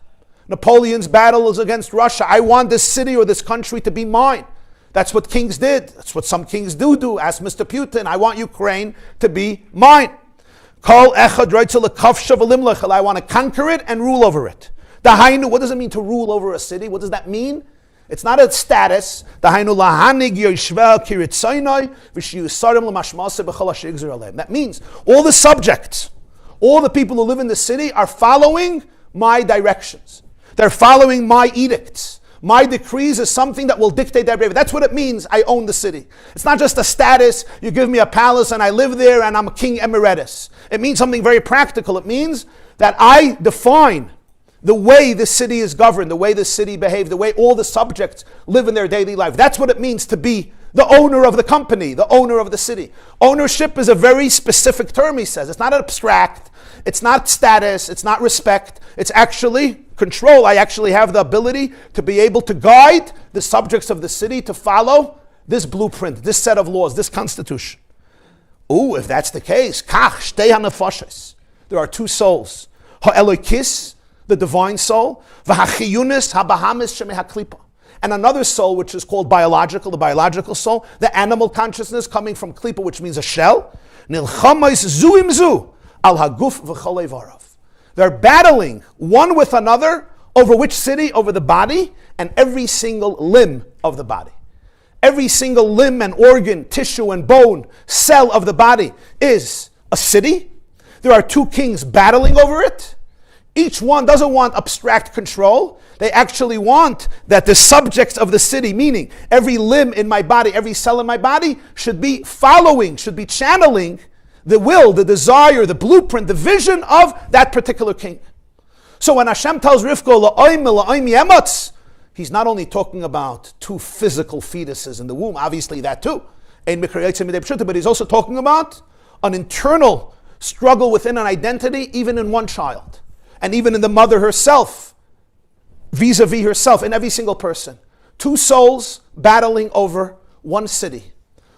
Napoleon's battle is against Russia. I want this city or this country to be mine. That's what kings did. That's what some kings do. Ask Mr. Putin, I want Ukraine to be mine. I want to conquer it and rule over it. What does it mean to rule over a city? What does that mean? It's not a status. That means all the subjects, all the people who live in the city are following my directions. They're following my edicts. My decrees is something that will dictate their behavior. That's what it means, I own the city. It's not just a status, you give me a palace and I live there and I'm a king emeritus. It means something very practical. It means that I define the way the city is governed, the way the city behaves, the way all the subjects live in their daily life. That's what it means to be the owner of the company, the owner of the city. Ownership is a very specific term, he says. It's not abstract, it's not status, it's not respect, it's actually control. I actually have the ability to be able to guide the subjects of the city to follow this blueprint, this set of laws, this constitution. Ooh, if that's the case, there are two souls. Elokis, the divine soul, HaBahamis, and another soul which is called biological, the biological soul, the animal consciousness coming from klipa, which means a shell. They're battling one with another over which city? Over the body and every single limb of the body. Every single limb and organ, tissue and bone, cell of the body is a city. There are two kings battling over it. Each one doesn't want abstract control. They actually want that the subjects of the city, meaning every limb in my body, every cell in my body, should be following, should be channeling the will, the desire, the blueprint, the vision of that particular king. So when Hashem tells Rivka, he's not only talking about two physical fetuses in the womb, obviously that too, but he's also talking about an internal struggle within an identity, even in one child, and even in the mother herself, vis-a-vis herself, in every single person. Two souls battling over one city.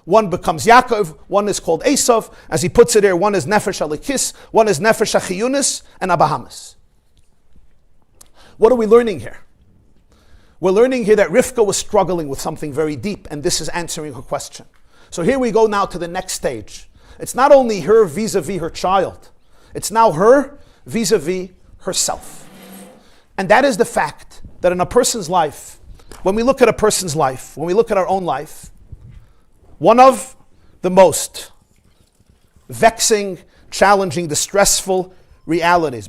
One becomes Yaakov, one is called Esav, as he puts it there, one is Nefesh Elokis, one is Nefesh HaChiyunis, and HaBahamis. What are we learning here? We're learning here that Rifka was struggling with something very deep, and this is answering her question. So here we go now to the next stage. It's not only her vis-a-vis her child, it's now her vis-a-vis herself. And that is the fact that in a person's life, when we look at a person's life, when we look at our own life, one of the most vexing, challenging, distressful realities.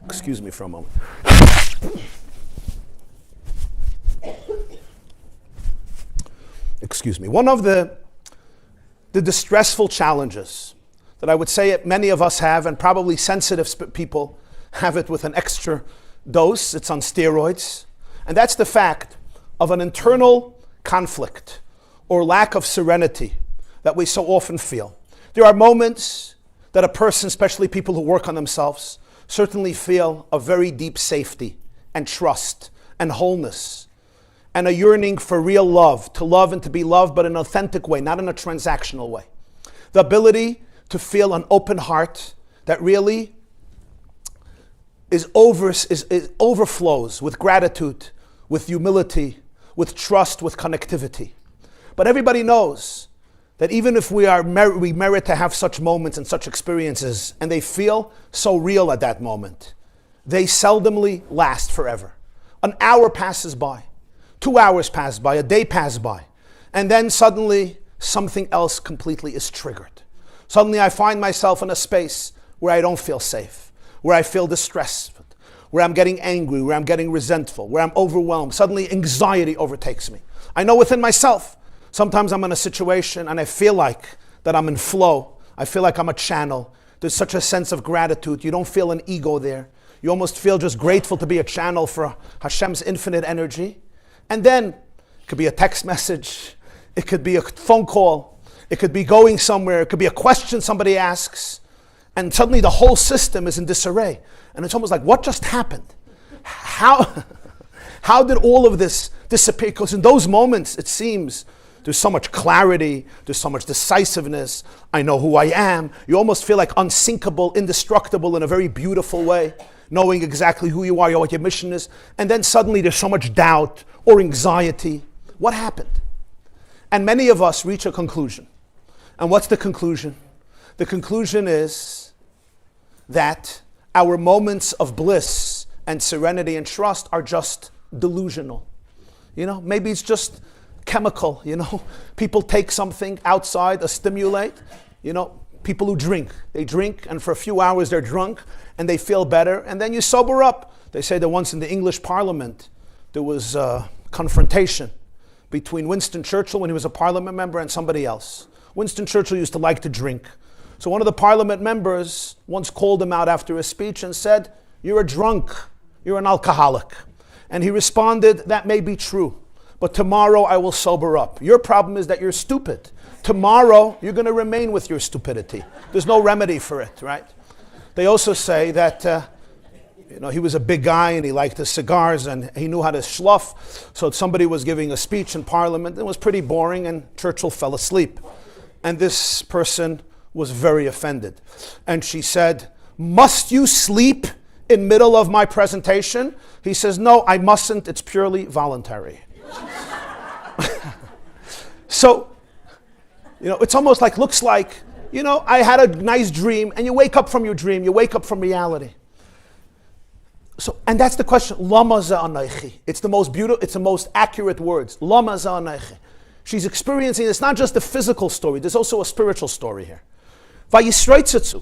Excuse me for a moment. Excuse me. One of the distressful challenges that I would say many of us have, and probably sensitive people have it with an extra dose, it's on steroids, and that's the fact of an internal conflict or lack of serenity that we so often feel. There are moments that a person, especially people who work on themselves, certainly feel a very deep safety and trust and wholeness and a yearning for real love, to love and to be loved, but in an authentic way, not in a transactional way. The ability to feel an open heart that really overflows with gratitude, with humility, with trust, with connectivity. But everybody knows that even if we merit to have such moments and such experiences, and they feel so real at that moment, they seldomly last forever. An hour passes by, 2 hours pass by, a day passes by, and then suddenly something else completely is triggered. Suddenly I find myself in a space where I don't feel safe, where I feel distressed, where I'm getting angry, where I'm getting resentful, where I'm overwhelmed. Suddenly anxiety overtakes me. I know within myself, sometimes I'm in a situation and I feel like that I'm in flow. I feel like I'm a channel. There's such a sense of gratitude. You don't feel an ego there. You almost feel just grateful to be a channel for Hashem's infinite energy. And then it could be a text message. It could be a phone call. It could be going somewhere. It could be a question somebody asks. And suddenly the whole system is in disarray. And it's almost like, what just happened? How did all of this disappear? Because in those moments, it seems there's so much clarity, there's so much decisiveness. I know who I am. You almost feel like unsinkable, indestructible in a very beautiful way, knowing exactly who you are, what your mission is. And then suddenly there's so much doubt or anxiety. What happened? And many of us reach a conclusion. And what's the conclusion? The conclusion is that our moments of bliss and serenity and trust are just delusional. Maybe it's just chemical, People take something outside, a stimulate. People who drink, they drink and for a few hours they're drunk and they feel better and then you sober up. They say that once in the English Parliament there was a confrontation between Winston Churchill when he was a parliament member and somebody else. Winston Churchill used to like to drink. So one of the parliament members once called him out after his speech and said, "You're a drunk, you're an alcoholic." And he responded, "That may be true, but tomorrow I will sober up. Your problem is that you're stupid. Tomorrow you're going to remain with your stupidity. There's no remedy for it," right? They also say that he was a big guy and he liked his cigars and he knew how to schluff. So somebody was giving a speech in Parliament. It was pretty boring and Churchill fell asleep. And this person was very offended. And she said, "Must you sleep in middle of my presentation?" He says, "No, I mustn't. It's purely voluntary." So, it's almost like, looks like, I had a nice dream, and you wake up from your dream, you wake up from reality. So, and that's the question, Lama za anochi. It's the most beautiful, it's the most accurate words. Lama za anochi. She's experiencing, it's not just a physical story, there's also a spiritual story here. Vayisreitzatzu.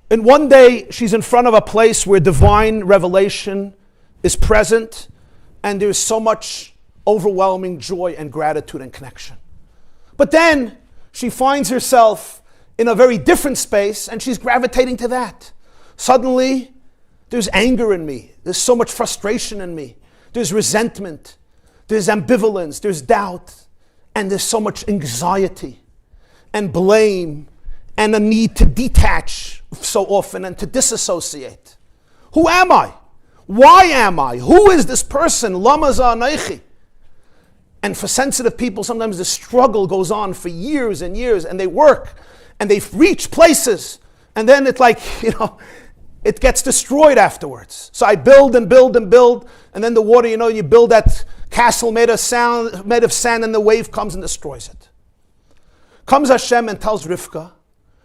And one day, she's in front of a place where divine revelation is present, and there's so much overwhelming joy and gratitude and connection. But then she finds herself in a very different space and she's gravitating to that. Suddenly, there's anger in me. There's so much frustration in me. There's resentment. There's ambivalence. There's doubt. And there's so much anxiety and blame and a need to detach so often and to disassociate. Who am I? Why am I? Who is this person? Lama za anochi. And for sensitive people, sometimes the struggle goes on for years and years, and they work, and they reach places, and then it's like, it gets destroyed afterwards. So I build and build and build, and then the water, you build that castle made of sand, and the wave comes and destroys it. Comes Hashem and tells Rivka,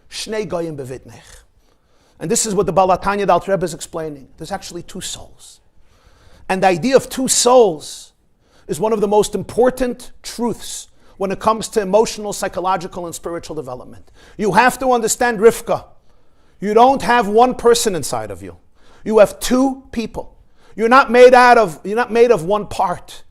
Shnei goyim bevitnech. And this is what the Tanya Chapter is explaining. There's actually two souls. And the idea of two souls is one of the most important truths when it comes to emotional, psychological, and spiritual development. You have to understand Rivka. You don't have one person inside of you. You have two people. You're not made of one part.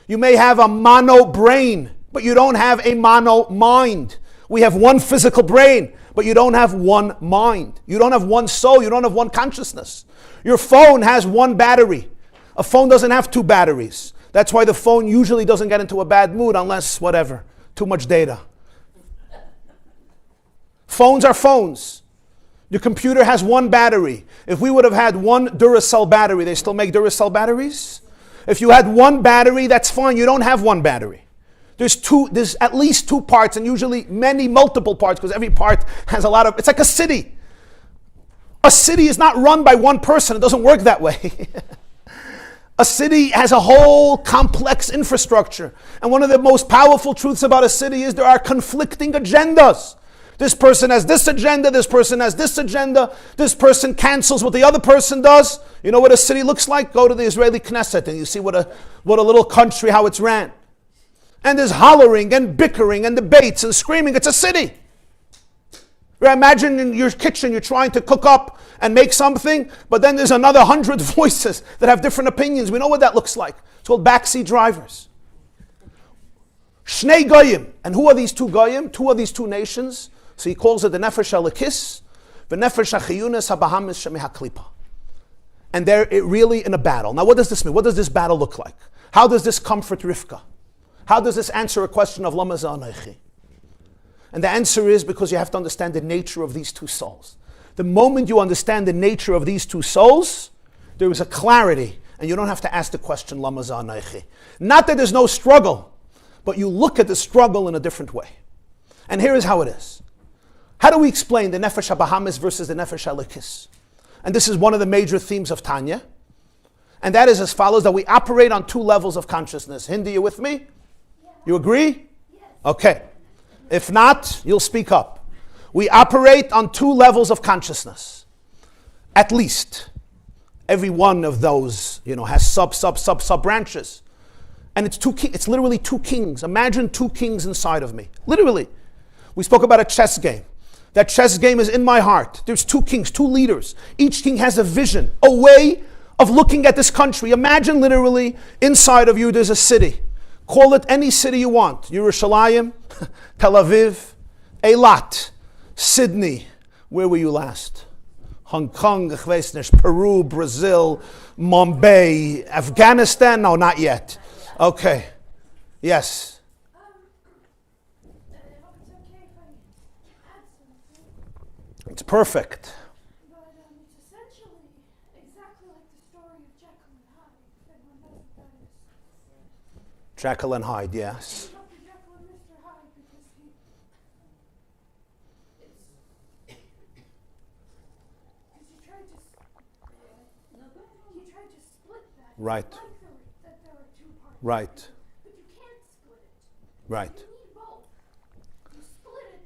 You may have a mono brain, but you don't have a mono mind. We have one physical brain, but you don't have one mind. You don't have one soul. You don't have one consciousness. Your phone has one battery. A phone doesn't have two batteries. That's why the phone usually doesn't get into a bad mood unless, whatever, too much data. Phones are phones. Your computer has one battery. If we would have had one Duracell battery, they still make Duracell batteries? If you had one battery, that's fine. You don't have one battery. There's at least two parts, and usually multiple parts, because every part has it's like a city. A city is not run by one person. It doesn't work that way. A city has a whole complex infrastructure. And one of the most powerful truths about a city is there are conflicting agendas. This person has this agenda, this person has this agenda, this person cancels what the other person does. You know what a city looks like? Go to the Israeli Knesset and you see what a little country, how it's ran. And there's hollering and bickering and debates and screaming. It's a city. Imagine in your kitchen you're trying to cook up and make something, but then there's another 100 voices that have different opinions. We know what that looks like. It's called backseat drivers. Shnei goyim. And who are these two goyim? Two of these two nations. So he calls it the Nefesh Elokis, the Nefesh HaBahamis Shemi HaKlipa. And they're really in a battle. Now what does this mean? What does this battle look like? How does this comfort Rivka? How does this answer a question of Lama anochi? And the answer is because you have to understand the nature of these two souls. The moment you understand the nature of these two souls, there is a clarity, and you don't have to ask the question, Lama anochi. Not that there's no struggle, but you look at the struggle in a different way. And here is how it is. How do we explain the Nefesh HaBahamis versus the Nefesh Elokis? And this is one of the major themes of Tanya. And that is as follows, that we operate on two levels of consciousness. Hindi, you with me? You agree? Yes. Okay. If not, you'll speak up. We operate on two levels of consciousness. At least. Every one of those, has sub branches. And it's literally two kings. Imagine two kings inside of me. Literally. We spoke about a chess game. That chess game is in my heart. There's two kings, two leaders. Each king has a vision, a way of looking at this country. Imagine literally inside of you there's a city. Call it any city you want. Yerushalayim, Tel Aviv, Eilat, Sydney. Where were you last? Hong Kong, Peru, Brazil, Mumbai, Afghanistan? No, not yet. Okay. Yes. It's perfect. But it's essentially exactly like the story of Jekyll and Hyde. Everyone knows what that is. Jekyll and Hyde, yes. Dr. Jekyll and Mr. Hyde because he tried to split that. Right. Like that there are two parts. Right. But you can't split it. Right. You need both. You split it,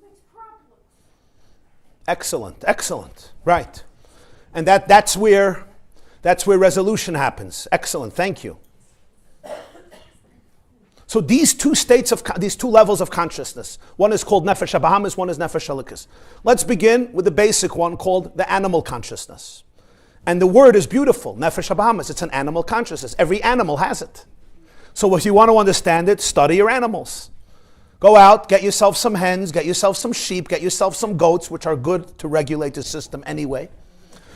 makes problems. Excellent. Right. And that's where resolution happens. Excellent. Thank you. So these two levels of consciousness. One is called Nefesh HaBahamis, one is Nefesh Elokis. Let's begin with the basic one called the animal consciousness. And the word is beautiful, Nefesh HaBahamis. It's an animal consciousness. Every animal has it. So if you want to understand it, study your animals. Go out, get yourself some hens, get yourself some sheep, get yourself some goats, which are good to regulate the system anyway.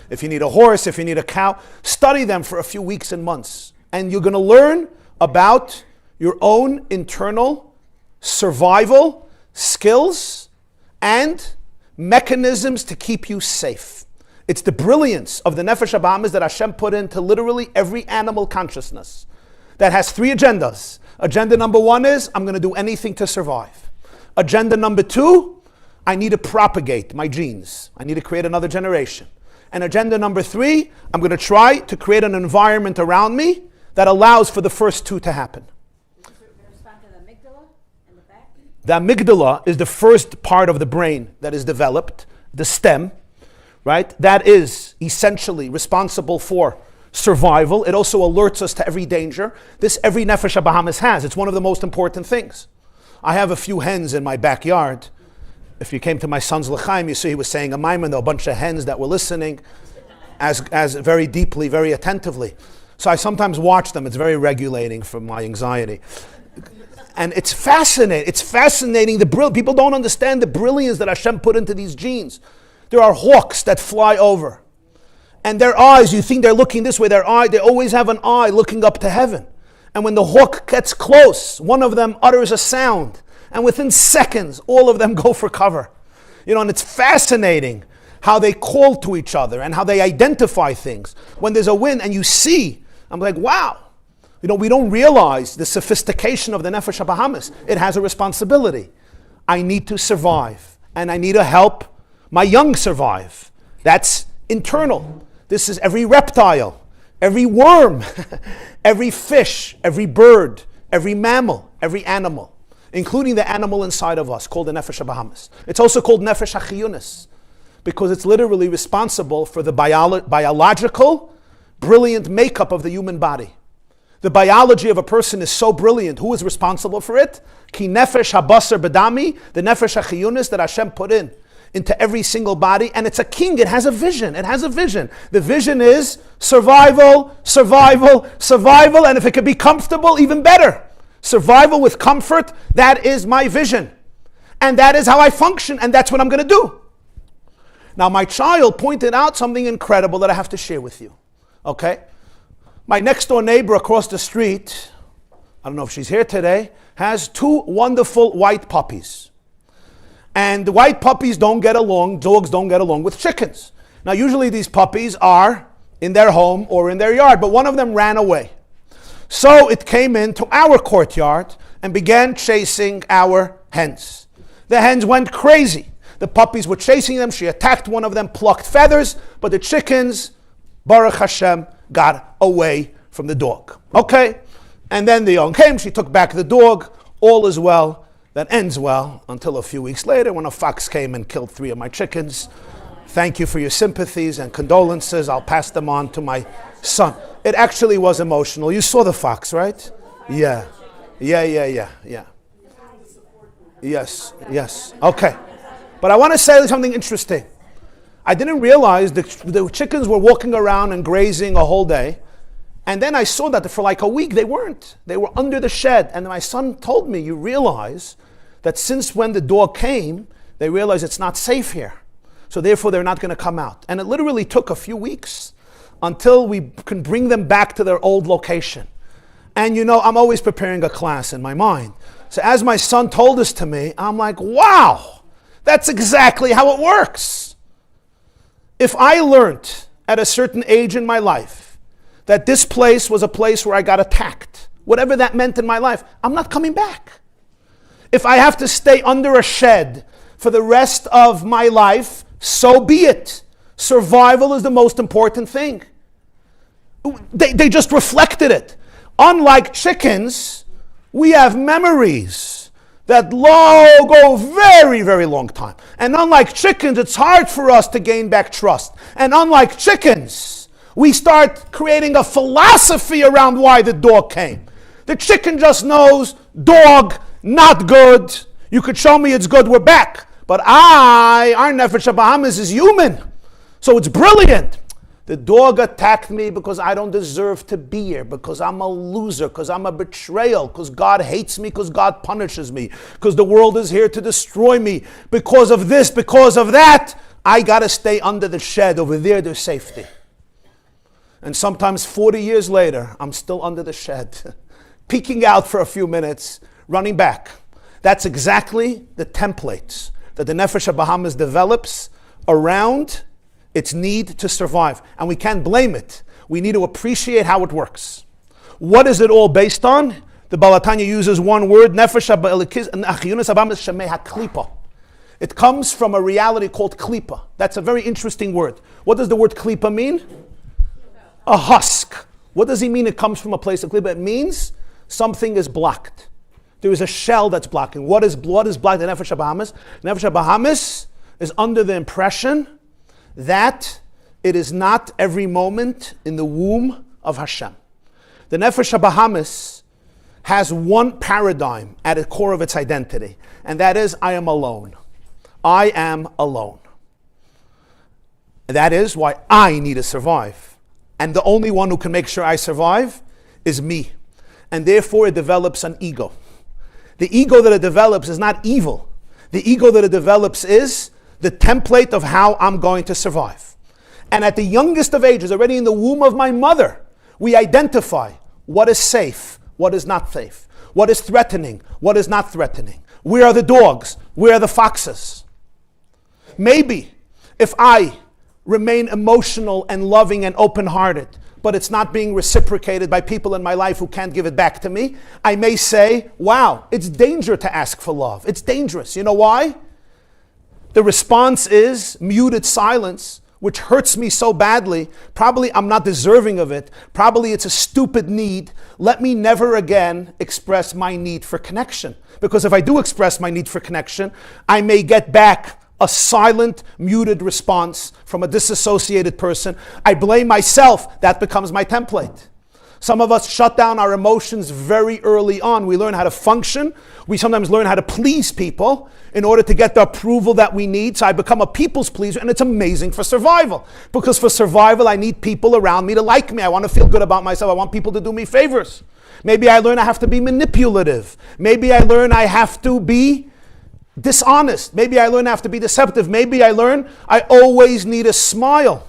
If you need a horse, if you need a cow, study them for a few weeks and months. And you're going to learn about your own internal survival skills and mechanisms to keep you safe. It's the brilliance of the Nefesh HaBahamis that Hashem put into literally every animal consciousness that has three agendas. Agenda number one is, I'm going to do anything to survive. Agenda number two, I need to propagate my genes. I need to create another generation. And agenda number three, I'm going to try to create an environment around me that allows for the first two to happen. Does it respond to the amygdala in the back? The amygdala is the first part of the brain that is developed, the stem, right? That is essentially responsible for survival. It also alerts us to every danger. This every Nefesh HaBahamis has. It's one of the most important things. I have a few hens in my backyard. If you came to my son's l'chaim, you see he was saying a maimon, a bunch of hens that were listening as very deeply, very attentively. So I sometimes watch them. It's very regulating for my anxiety. And it's fascinating. It's fascinating. People don't understand the brilliance that Hashem put into these genes. There are hawks that fly over. And their eyes, you think they're looking this way, they always have an eye looking up to heaven. And when the hawk gets close, one of them utters a sound. And within seconds, all of them go for cover. And it's fascinating how they call to each other and how they identify things. When there's a wind and you see, I'm like, wow. We don't realize the sophistication of the Nefesh HaBahamis. It has a responsibility. I need to survive. And I need to help my young survive. That's internal. This is every reptile, every worm, every fish, every bird, every mammal, every animal, including the animal inside of us called the Nefesh HaBahamis. It's also called Nefesh HaChiyunis because it's literally responsible for the biological, brilliant makeup of the human body. The biology of a person is so brilliant. Who is responsible for it? Ki nefesh habasar bedami, the nefesh hachiyunis that Hashem put into every single body. And it's a king. It has a vision. It has a vision. The vision is survival, survival, survival. And if it could be comfortable, even better. Survival with comfort, that is my vision. And that is how I function. And that's what I'm going to do. Now, my child pointed out something incredible that I have to share with you. Okay? My next door neighbor across the street, I don't know if she's here today, has 2 wonderful white puppies. And the white puppies don't get along, dogs don't get along with chickens. Now usually these puppies are in their home or in their yard, but one of them ran away. So it came into our courtyard and began chasing our hens. The hens went crazy. The puppies were chasing them. She attacked one of them, plucked feathers, but the chickens, Baruch Hashem, got away from the dog. Okay? And then the young came, she took back the dog. All is well that ends well until a few weeks later when a fox came and killed 3 of my chickens. Thank you for your sympathies and condolences. I'll pass them on to my son. It actually was emotional. You saw the fox, right? Yeah. Yes. Okay. But I want to say something interesting. I didn't realize the chickens were walking around and grazing a whole day. And then I saw that for like a week they weren't. They were under the shed. And my son told me, you realize that since when the dog came, they realized it's not safe here. So therefore they're not going to come out. And it literally took a few weeks until we can bring them back to their old location. And I'm always preparing a class in my mind. So as my son told this to me, I'm like, wow, that's exactly how it works. If I learned at a certain age in my life that this place was a place where I got attacked, whatever that meant in my life, I'm not coming back. If I have to stay under a shed for the rest of my life, so be it. Survival is the most important thing. They just reflected it. Unlike chickens, we have memories that go very, very long time. And unlike chickens, it's hard for us to gain back trust. And unlike chickens, we start creating a philosophy around why the dog came. The chicken just knows, dog, not good. You could show me it's good, we're back. But our Nefesh HaBahamis is human. So it's brilliant. The dog attacked me because I don't deserve to be here, because I'm a loser, because I'm a betrayal, because God hates me, because God punishes me, because the world is here to destroy me, because of this, because of that. I got to stay under the shed. Over there, there's safety. And sometimes 40 years later, I'm still under the shed, peeking out for a few minutes, running back. That's exactly the templates that the Nefesh HaBahamis develops around its need to survive. And we can't blame it. We need to appreciate how it works. What is it all based on? The Balatanya uses one word, Nefesh Elokis and HaChiyunis HaBahamis Shemei HaKlipa. It comes from a reality called klipa. That's a very interesting word. What does the word klipa mean? A husk. What does he mean it comes from a place of klipa? It means something is blocked. There is a shell that's blocking. What is blocking the Nefesh HaBahamis? Nefesh HaBahamis is under the impression that it is not every moment in the womb of Hashem. The Nefesh HaBahamis has one paradigm at the core of its identity, and that is, I am alone. I am alone. That is why I need to survive. And the only one who can make sure I survive is me. And therefore it develops an ego. The ego that it develops is not evil. The ego that it develops is the template of how I'm going to survive. And at the youngest of ages, already in the womb of my mother, we identify what is safe, what is not safe, what is threatening, what is not threatening. Where are the dogs? Where are the foxes? Maybe if I remain emotional and loving and open-hearted, but it's not being reciprocated by people in my life who can't give it back to me, I may say, wow, it's danger to ask for love. It's dangerous. You know why? The response is muted silence, which hurts me so badly. Probably I'm not deserving of it. Probably it's a stupid need. Let me never again express my need for connection. Because if I do express my need for connection, I may get back a silent, muted response from a disassociated person. I blame myself. That becomes my template. Some of us shut down our emotions very early on. We learn how to function. We sometimes learn how to please people in order to get the approval that we need. So I become a people's pleaser, and it's amazing for survival. Because for survival, I need people around me to like me. I want to feel good about myself. I want people to do me favors. Maybe I learn I have to be manipulative. Maybe I learn I have to be dishonest. Maybe I learn I have to be deceptive. Maybe I learn I always need a smile.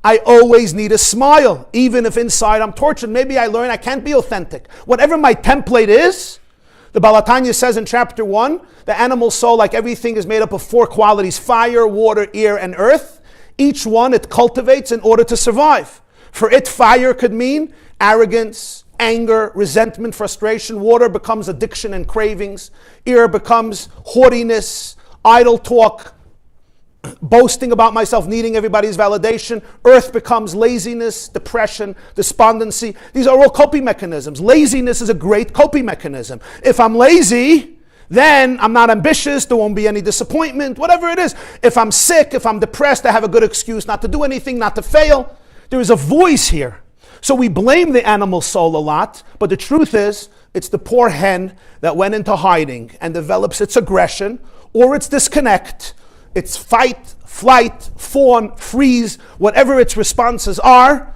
I always need a smile, even if inside I'm tortured. Maybe I learn I can't be authentic. Whatever my template is, the Tanya says in chapter 1, the animal soul, like everything, is made up of 4 qualities: fire, water, air, and earth. Each one it cultivates in order to survive. For it, fire could mean arrogance, anger, resentment, frustration. Water becomes addiction and cravings. Air becomes haughtiness, idle talk, boasting about myself, needing everybody's validation. Earth becomes laziness, depression, despondency. These are all coping mechanisms. Laziness is a great coping mechanism. If I'm lazy, then I'm not ambitious, there won't be any disappointment, whatever it is. If I'm sick, if I'm depressed, I have a good excuse not to do anything, not to fail. There is a voice here. So we blame the animal soul a lot, but the truth is, it's the poor hen that went into hiding and develops its aggression or its disconnect. It's fight, flight, fawn, freeze, whatever its responses are,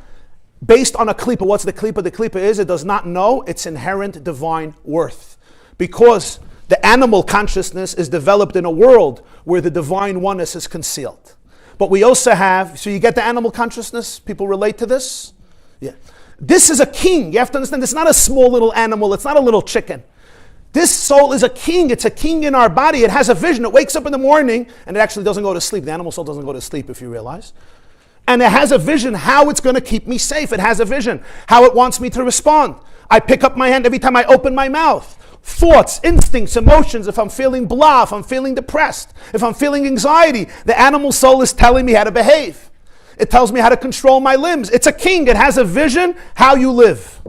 based on a klipa. What's the klipa? The klipa is it does not know its inherent divine worth. Because the animal consciousness is developed in a world where the divine oneness is concealed. But we also have, so you get the animal consciousness? People relate to this? Yeah. This is a king. You have to understand, it's not a small little animal. It's not a little chicken. This soul is a king. It's a king in our body. It has a vision. It wakes up in the morning and it actually doesn't go to sleep. The animal soul doesn't go to sleep, if you realize. And it has a vision how it's going to keep me safe. It has a vision how it wants me to respond. I pick up my hand every time I open my mouth. Thoughts, instincts, emotions. If I'm feeling blah, if I'm feeling depressed, if I'm feeling anxiety, the animal soul is telling me how to behave. It tells me how to control my limbs. It's a king. It has a vision how you live.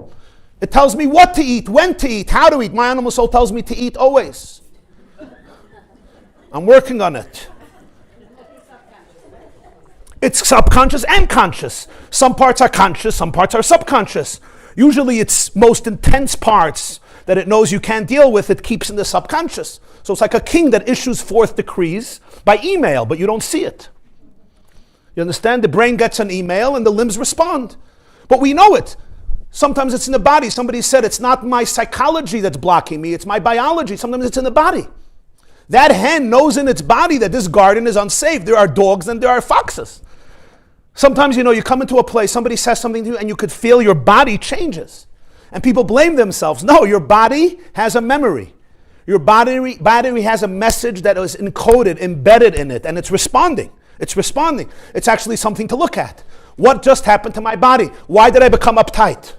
It tells me what to eat, when to eat, how to eat. My animal soul tells me to eat always. I'm working on it. It's subconscious and conscious. Some parts are conscious, some parts are subconscious. Usually its most intense parts that it knows you can't deal with, it keeps in the subconscious. So it's like a king that issues forth decrees by email, but you don't see it. You understand? The brain gets an email and the limbs respond. But we know it. Sometimes it's in the body. Somebody said it's not my psychology that's blocking me, it's my biology. Sometimes it's in the body. That hen knows in its body that this garden is unsafe. There are dogs and there are foxes. Sometimes, you come into a place, somebody says something to you and you could feel your body changes. And people blame themselves. No, your body has a memory. Your body has a message that is encoded, embedded in it, and it's responding. It's responding. It's actually something to look at. What just happened to my body? Why did I become uptight?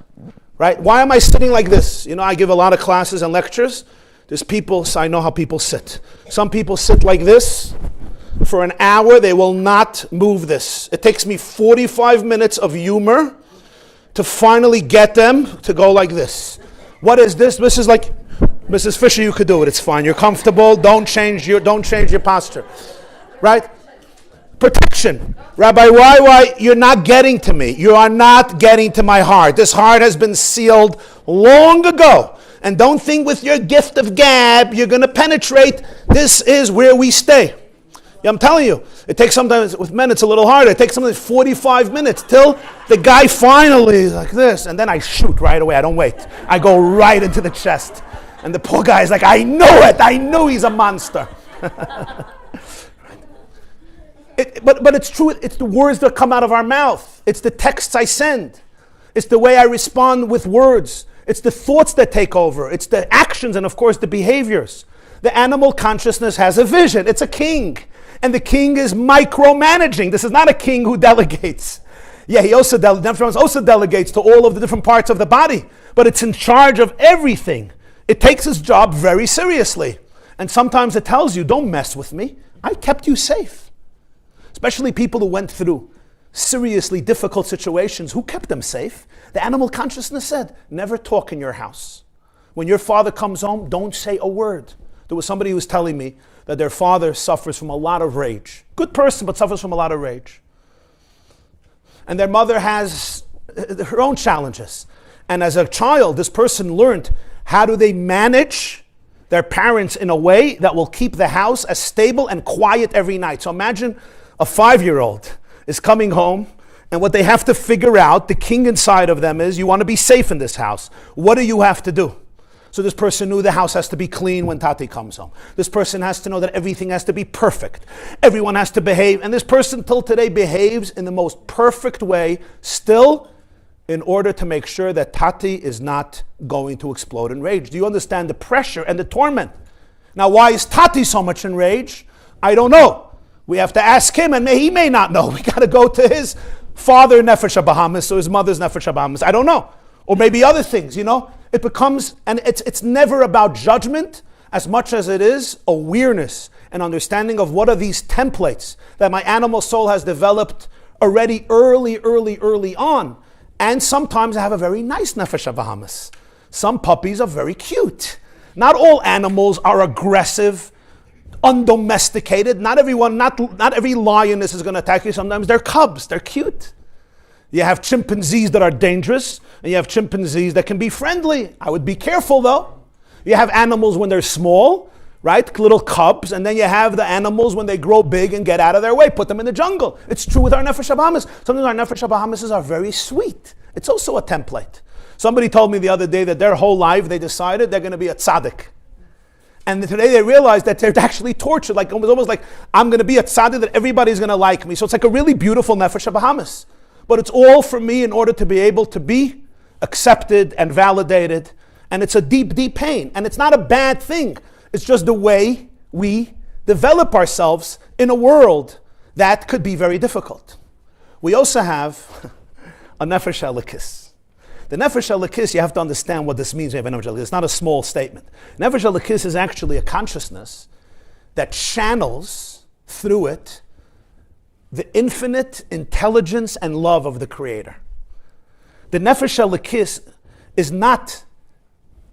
Right? Why am I sitting like this? I give a lot of classes and lectures. There's people, so I know how people sit. Some people sit like this. For an hour, they will not move this. It takes me 45 minutes of humor to finally get them to go like this. What is this? This is like, Mrs. Fisher, you could do it. It's fine. You're comfortable. Don't change your posture. Right? Protection. Rabbi, why you're not getting to me? You are not getting to my heart. This heart has been sealed long ago. And don't think with your gift of gab you're going to penetrate. This is where we stay. Yeah, I'm telling you, it takes sometimes, with men it's a little harder. It takes sometimes 45 minutes till the guy finally is like this. And then I shoot right away. I don't wait. I go right into the chest. And the poor guy is like, I know it. I know he's a monster. But it's true. It's the words that come out of our mouth. It's the texts I send. It's the way I respond with words. It's the thoughts that take over. It's the actions and, of course, the behaviors. The animal consciousness has a vision. It's a king. And the king is micromanaging. This is not a king who delegates. Yeah, he also delegates to all of the different parts of the body. But it's in charge of everything. It takes its job very seriously. And sometimes it tells you, don't mess with me. I kept you safe. Especially people who went through seriously difficult situations. Who kept them safe? The animal consciousness said, never talk in your house. When your father comes home, don't say a word. There was somebody who was telling me that their father suffers from a lot of rage. Good person, but suffers from a lot of rage. And their mother has her own challenges. And as a child, this person learned how do they manage their parents in a way that will keep the house as stable and quiet every night. So imagine a 5-year-old is coming home, and what they have to figure out, the king inside of them is, you want to be safe in this house. What do you have to do? So this person knew the house has to be clean when Tati comes home. This person has to know that everything has to be perfect. Everyone has to behave. And this person till today behaves in the most perfect way, still in order to make sure that Tati is not going to explode in rage. Do you understand the pressure and the torment? Now, why is Tati so much in rage? I don't know. We have to ask him, and he may not know. We got to go to his father, Nefesh HaBahamis, or his mother's Nefesh HaBahamis. I don't know. Or maybe other things, It becomes, and it's never about judgment as much as it is awareness and understanding of what are these templates that my animal soul has developed already early on. And sometimes I have a very nice Nefesh HaBahamis. Some puppies are very cute. Not all animals are aggressive, undomesticated. Not every lioness is going to attack you. Sometimes they're cubs. They're cute. You have chimpanzees that are dangerous, and you have chimpanzees that can be friendly. I would be careful, though. You have animals when they're small, right? Little cubs, and then you have the animals when they grow big and get out of their way. Put them in the jungle. It's true with our Nefesh HaBahamis. Sometimes our Nefesh HaBahamises are very sweet. It's also a template. Somebody told me the other day that their whole life they decided they're going to be a tzaddik. And today they realize that they're actually tortured. Like almost like, I'm going to be a tzaddik that everybody's going to like me. So it's like a really beautiful Nefesh HaBahamis. But it's all for me in order to be able to be accepted and validated. And it's a deep, deep pain. And it's not a bad thing. It's just the way we develop ourselves in a world that could be very difficult. We also have a Nefesh Elokis. The Nefesh Elokis, you have to understand what this means. We have a Nefesh Elokis. It's not a small statement. Nefesh Elokis is actually a consciousness that channels through it the infinite intelligence and love of the Creator. The Nefesh Elokis is not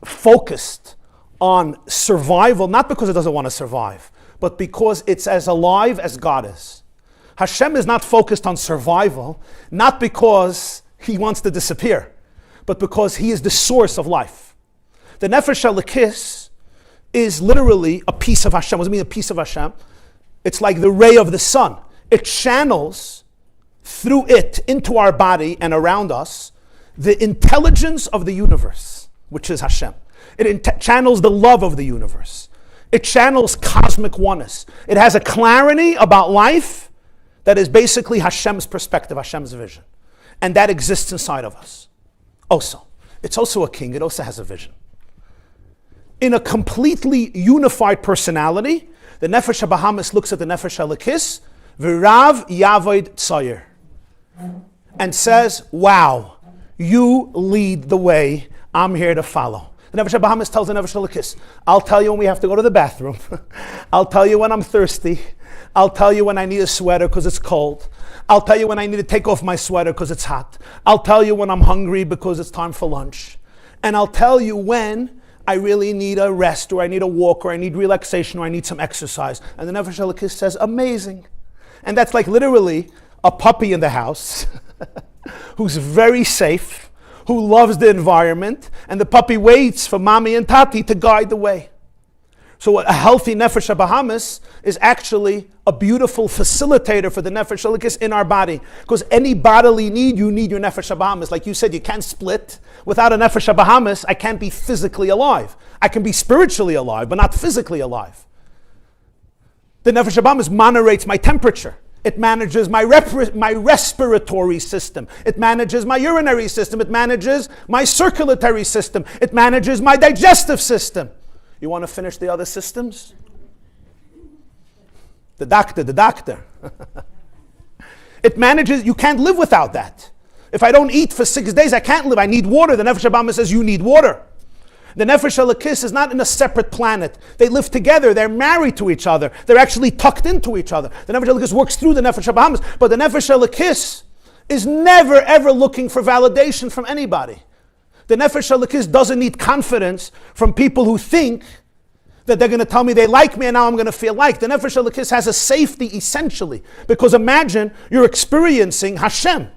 focused on survival, not because it doesn't want to survive, but because it's as alive as God is. Hashem is not focused on survival, not because he wants to disappear, but because he is the source of life. The Nefesh Elokis is literally a piece of Hashem. What does it mean, a piece of Hashem? It's like the ray of the sun. It channels through it into our body and around us the intelligence of the universe, which is Hashem. It channels the love of the universe. It channels cosmic oneness. It has a clarity about life that is basically Hashem's perspective, Hashem's vision. And that exists inside of us. Also, it's also a king. It also has a vision. In a completely unified personality, the Nefesh HaBahamis looks at the Nefesh Elokis, V'rav Yavoid Tzayer, and says, wow, you lead the way, I'm here to follow. The Nefesh HaBahamis tells the Nefesh Elokis, I'll tell you when we have to go to the bathroom. I'll tell you when I'm thirsty. I'll tell you when I need a sweater because it's cold. I'll tell you when I need to take off my sweater because it's hot. I'll tell you when I'm hungry because it's time for lunch. And I'll tell you when I really need a rest, or I need a walk, or I need relaxation, or I need some exercise. And the Nefesh Elokis says, amazing. And that's like literally a puppy in the house who's very safe, who loves the environment, and the puppy waits for mommy and tati to guide the way. So a healthy Nefesh HaBahamis is actually a beautiful facilitator for the Nefesh Elokis in our body. Because any bodily need, you need your Nefesh HaBahamis. Like you said, you can't split. Without a Nefesh HaBahamis, I can't be physically alive. I can be spiritually alive, but not physically alive. The Nefesh HaBahamis moderates my temperature. It manages my respiratory system. It manages my urinary system. It manages my circulatory system. It manages my digestive system. You want to finish the other systems? The doctor. It manages, you can't live without that. If I don't eat for 6 days, I can't live. I need water. The Nefesh HaBahamis says you need water. The Nefesh Elokis is not in a separate planet. They live together. They're married to each other. They're actually tucked into each other. The Nefesh Elokis works through the Nefesh HaBahamis, but the Nefesh Elokis is never ever looking for validation from anybody. The Nefesh Elokis doesn't need confidence from people who think that they're going to tell me they like me and now I'm going to feel liked. The Nefesh Elokis has a safety essentially, because imagine you're experiencing Hashem.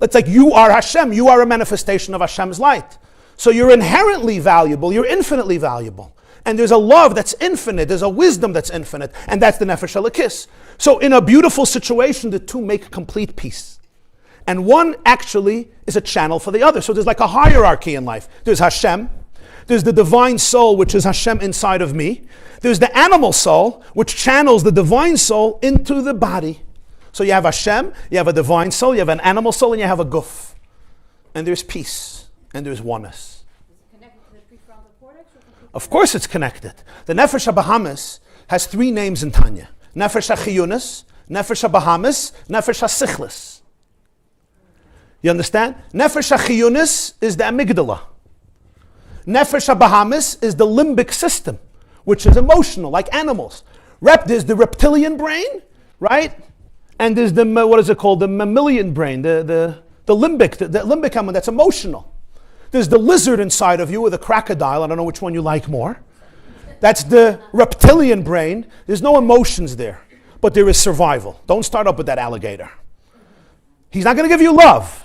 It's like you are Hashem. You are a manifestation of Hashem's light. So you're inherently valuable. You're infinitely valuable. And there's a love that's infinite. There's a wisdom that's infinite. And that's the Nefesh Elokis. So in a beautiful situation, the two make complete peace. And one actually is a channel for the other. So there's like a hierarchy in life. There's Hashem. There's the divine soul, which is Hashem inside of me. There's the animal soul, which channels the divine soul into the body. So you have Hashem, you have a divine soul, you have an animal soul, and you have a guf. And there's peace, and there's oneness. Is it connected to the prefrontal cortex? Of course it's connected. The Nefesh HaBahamis has 3 names in Tanya. Nefesh HaChiyunis, Nefesh HaBahamis, Nefesh HaSichlis. You understand? Nefesh HaChiyunis is the amygdala. Nefesh HaBahamis is the limbic system, which is emotional, like animals. There's the reptilian brain, right? And there's the, what is it called? The mammalian brain, the limbic, the limbic element, that's emotional. There's the lizard inside of you, or the crocodile, I don't know which one you like more. That's the reptilian brain. There's no emotions there, but there is survival. Don't start up with that alligator. He's not going to give you love.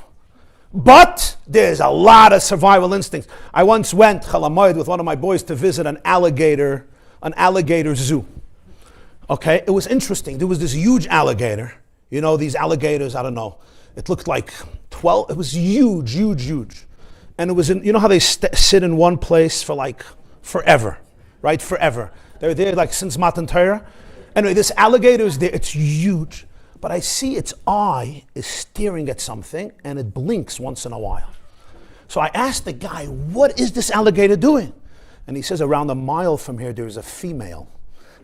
But there's a lot of survival instincts. I once went Chalamoid with one of my boys to visit an alligator zoo. Okay, it was interesting. There was this huge alligator. You know, these alligators, I don't know. It looked like 12, it was huge. And it was in, you know how they sit in one place for like forever, right? Forever. They're there like since Matan Torah. Anyway, this alligator is there, it's huge. But I see its eye is staring at something and it blinks once in a while. So I asked the guy, what is this alligator doing? And he says, around a mile from here, there's a female.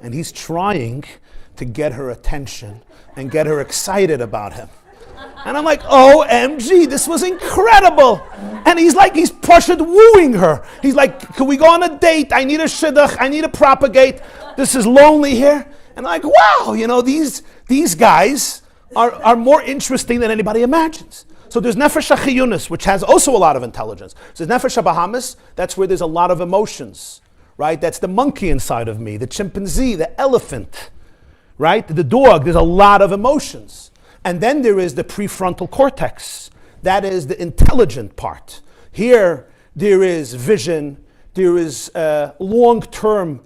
And he's trying to get her attention and get her excited about him. And I'm like, OMG, this was incredible. And he's Parshat wooing her. He's like, can we go on a date? I need a shidduch. I need to propagate. This is lonely here. And I'm like, wow, you know, these guys are more interesting than anybody imagines. So there's Nefesh HaChiyunis, which has also a lot of intelligence. So there's Nefesh HaBahamis, that's where there's a lot of emotions, right? That's the monkey inside of me, the chimpanzee, the elephant, right? The dog, there's a lot of emotions. And then there is the prefrontal cortex. That is the intelligent part. Here, there is vision, there is long-term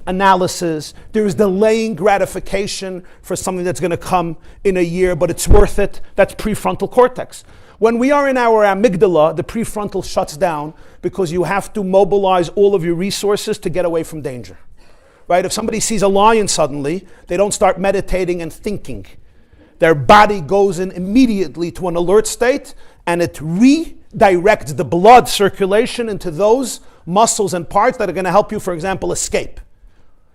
analysis. There is delaying gratification for something that's going to come in a year, but it's worth it. That's prefrontal cortex. When we are in our amygdala, the prefrontal shuts down because you have to mobilize all of your resources to get away from danger. Right? If somebody sees a lion suddenly, they don't start meditating and thinking. Their body goes in immediately to an alert state, and it redirects the blood circulation into those muscles and parts that are going to help you, for example, escape.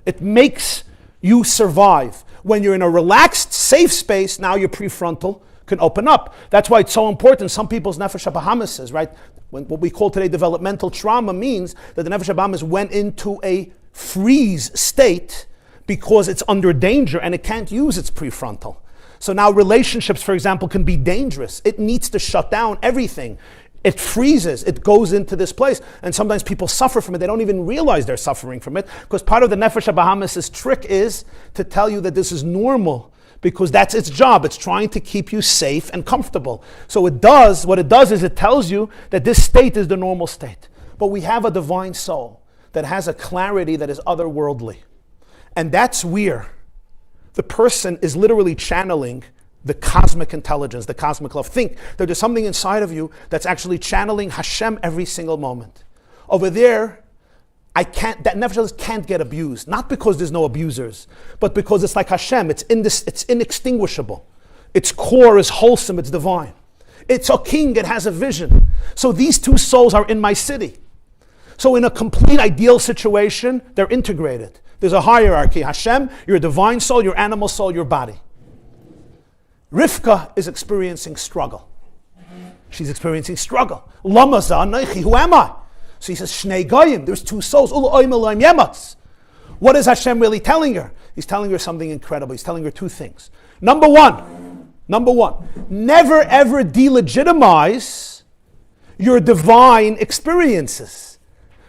It makes you survive. When you're in a relaxed, safe space, now your prefrontal can open up. That's why it's so important. Some people's Nefesh HaBahamis is, right? What we call today developmental trauma means that the Nefesh HaBahamis went into a freeze state because it's under danger and it can't use its prefrontal. So now relationships, for example, can be dangerous. It needs to shut down everything. It freezes. It goes into this place. And sometimes people suffer from it. They don't even realize they're suffering from it. Because part of the Nefesh HaBahamis' trick is to tell you that this is normal. Because that's its job. It's trying to keep you safe and comfortable. So what it does is it tells you that this state is the normal state. But we have a divine soul that has a clarity that is otherworldly. And that's where the person is literally channeling the cosmic intelligence, the cosmic love. Think that there's something inside of you that's actually channeling Hashem every single moment. Over there, that Nefesh can't get abused. Not because there's no abusers, but because it's like Hashem. It's inextinguishable. Its core is wholesome, it's divine. It's a king, it has a vision. So these two souls are in my city. So in a complete ideal situation, they're integrated. There's a hierarchy. Hashem, your divine soul, your animal soul, your body. Rivka is experiencing struggle. She's experiencing struggle. Lama anochi, who am I? So he says, Shnei goyim, there's two souls. What is Hashem really telling her? He's telling her something incredible. He's telling her two things. Number one, never ever delegitimize your divine experiences.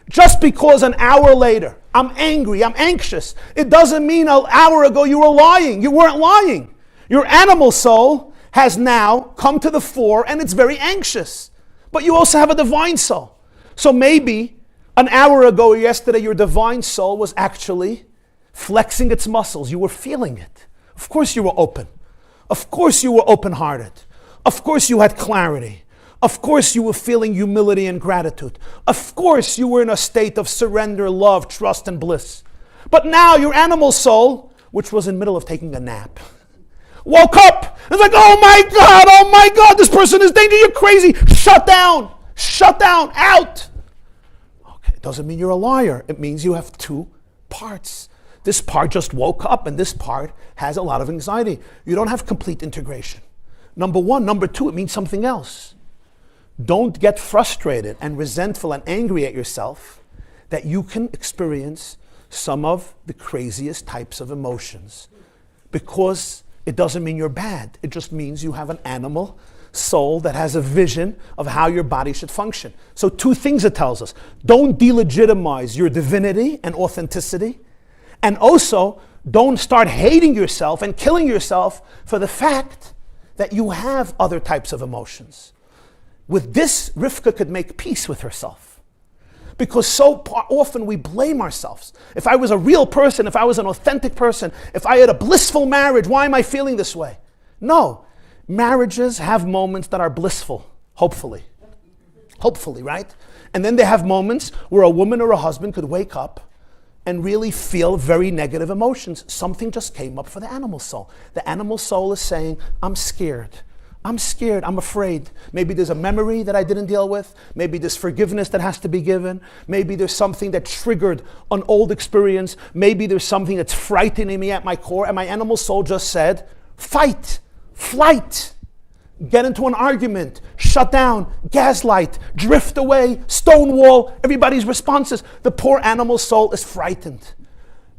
Just because an hour later, I'm angry, I'm anxious, it doesn't mean an hour ago you were lying. You weren't lying. Your animal soul has now come to the fore and it's very anxious. But you also have a divine soul. So maybe an hour ago or yesterday, your divine soul was actually flexing its muscles. You were feeling it. Of course you were open. Of course you were open-hearted. Of course you had clarity. Of course you were feeling humility and gratitude. Of course you were in a state of surrender, love, trust, and bliss. But now your animal soul, which was in the middle of taking a nap, woke up. It's like, oh my God, this person is dangerous, you're crazy. Shut down, out. Okay, it doesn't mean you're a liar. It means you have two parts. This part just woke up and this part has a lot of anxiety. You don't have complete integration. Number one. Number two, it means something else. Don't get frustrated and resentful and angry at yourself that you can experience some of the craziest types of emotions, because it doesn't mean you're bad. It just means you have an animal soul that has a vision of how your body should function. So two things it tells us. Don't delegitimize your divinity and authenticity. And also, don't start hating yourself and killing yourself for the fact that you have other types of emotions. With this, Rifka could make peace with herself. Because so often we blame ourselves. If I was a real person, if I was an authentic person, if I had a blissful marriage, why am I feeling this way? No. Marriages have moments that are blissful, hopefully. Hopefully, right? And then they have moments where a woman or a husband could wake up and really feel very negative emotions. Something just came up for the animal soul. The animal soul is saying, I'm scared, I'm afraid. Maybe there's a memory that I didn't deal with. Maybe there's forgiveness that has to be given. Maybe there's something that triggered an old experience. Maybe there's something that's frightening me at my core. And my animal soul just said, fight, flight, get into an argument, shut down, gaslight, drift away, stonewall. Everybody's responses. The poor animal soul is frightened.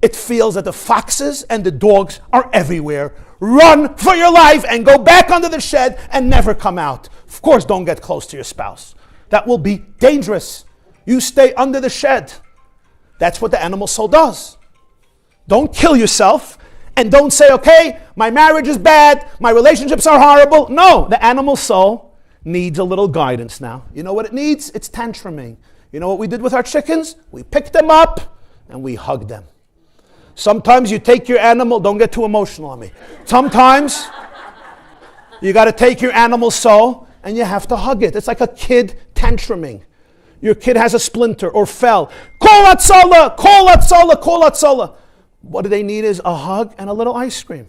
It feels that the foxes and the dogs are everywhere. Run for your life and go back under the shed and never come out. Of course, don't get close to your spouse. That will be dangerous. You stay under the shed. That's what the animal soul does. Don't kill yourself and don't say, okay, my marriage is bad, my relationships are horrible. No, the animal soul needs a little guidance now. You know what it needs? It's tantruming. You know what we did with our chickens? We picked them up and we hugged them. Sometimes you take your animal, don't get too emotional on me. Sometimes you got to take your animal soul and you have to hug it. It's like a kid tantruming. Your kid has a splinter or fell. Kol hatzola, kol hatzola, kol hatzola. What do they need is a hug and a little ice cream.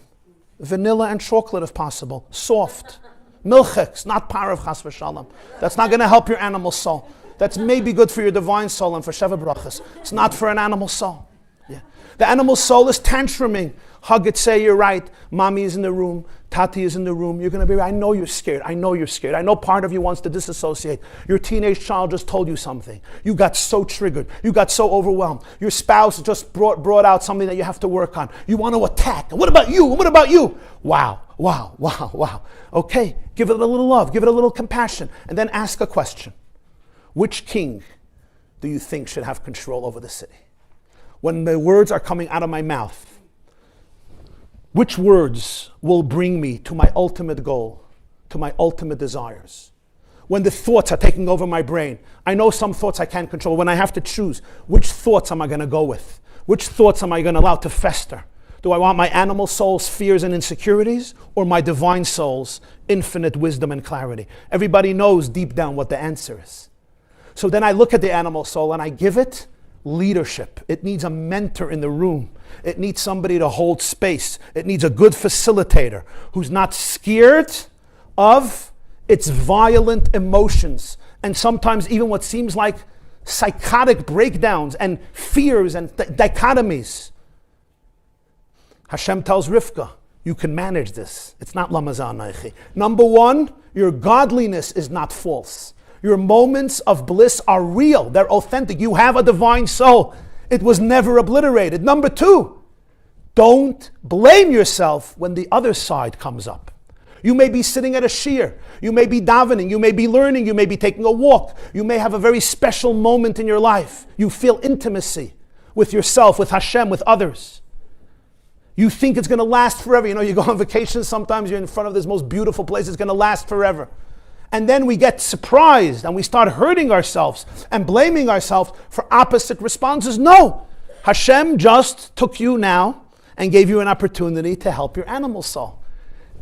Vanilla and chocolate if possible. Soft. Milcheks, not parav chas v'shalom. That's not going to help your animal soul. That's maybe good for your divine soul and for Sheva Brachas. It's not for an animal soul. Yeah. The animal soul is tantruming. Hug it, say you're right. Mommy is in the room. Tati is in the room. You're going to be right. I know you're scared. I know you're scared. I know part of you wants to disassociate. Your teenage child just told you something. You got so triggered. You got so overwhelmed. Your spouse just brought out something that you have to work on. You want to attack. What about you? What about you? Wow, wow, wow, wow. Okay, give it a little love. Give it a little compassion. And then ask a question. which king do you think should have control over the city? When the words are coming out of my mouth, which words will bring me to my ultimate goal, to my ultimate desires? When the thoughts are taking over my brain, I know some thoughts I can't control. When I have to choose, which thoughts am I going to go with? Which thoughts am I going to allow to fester? Do I want my animal soul's fears and insecurities, or my divine soul's infinite wisdom and clarity? Everybody knows deep down what the answer is. So then I look at the animal soul and I give it leadership. It needs a mentor in the room. It needs somebody to hold space. It needs a good facilitator who's not scared of its violent emotions, and sometimes even what seems like psychotic breakdowns and fears and dichotomies. Hashem tells Rivka, you can manage this. It's not Lama anochi. Number one, your godliness is not false. Your moments of bliss are real. They're authentic. You have a divine soul. It was never obliterated. Number two, don't blame yourself when the other side comes up. You may be sitting at a shiur. You may be davening. You may be learning. You may be taking a walk. You may have a very special moment in your life. You feel intimacy with yourself, with Hashem, with others. You think it's going to last forever. You know, you go on vacation, sometimes you're in front of this most beautiful place. It's going to last forever. And then we get surprised and we start hurting ourselves and blaming ourselves for opposite responses. No, Hashem just took you now and gave you an opportunity to help your animal soul.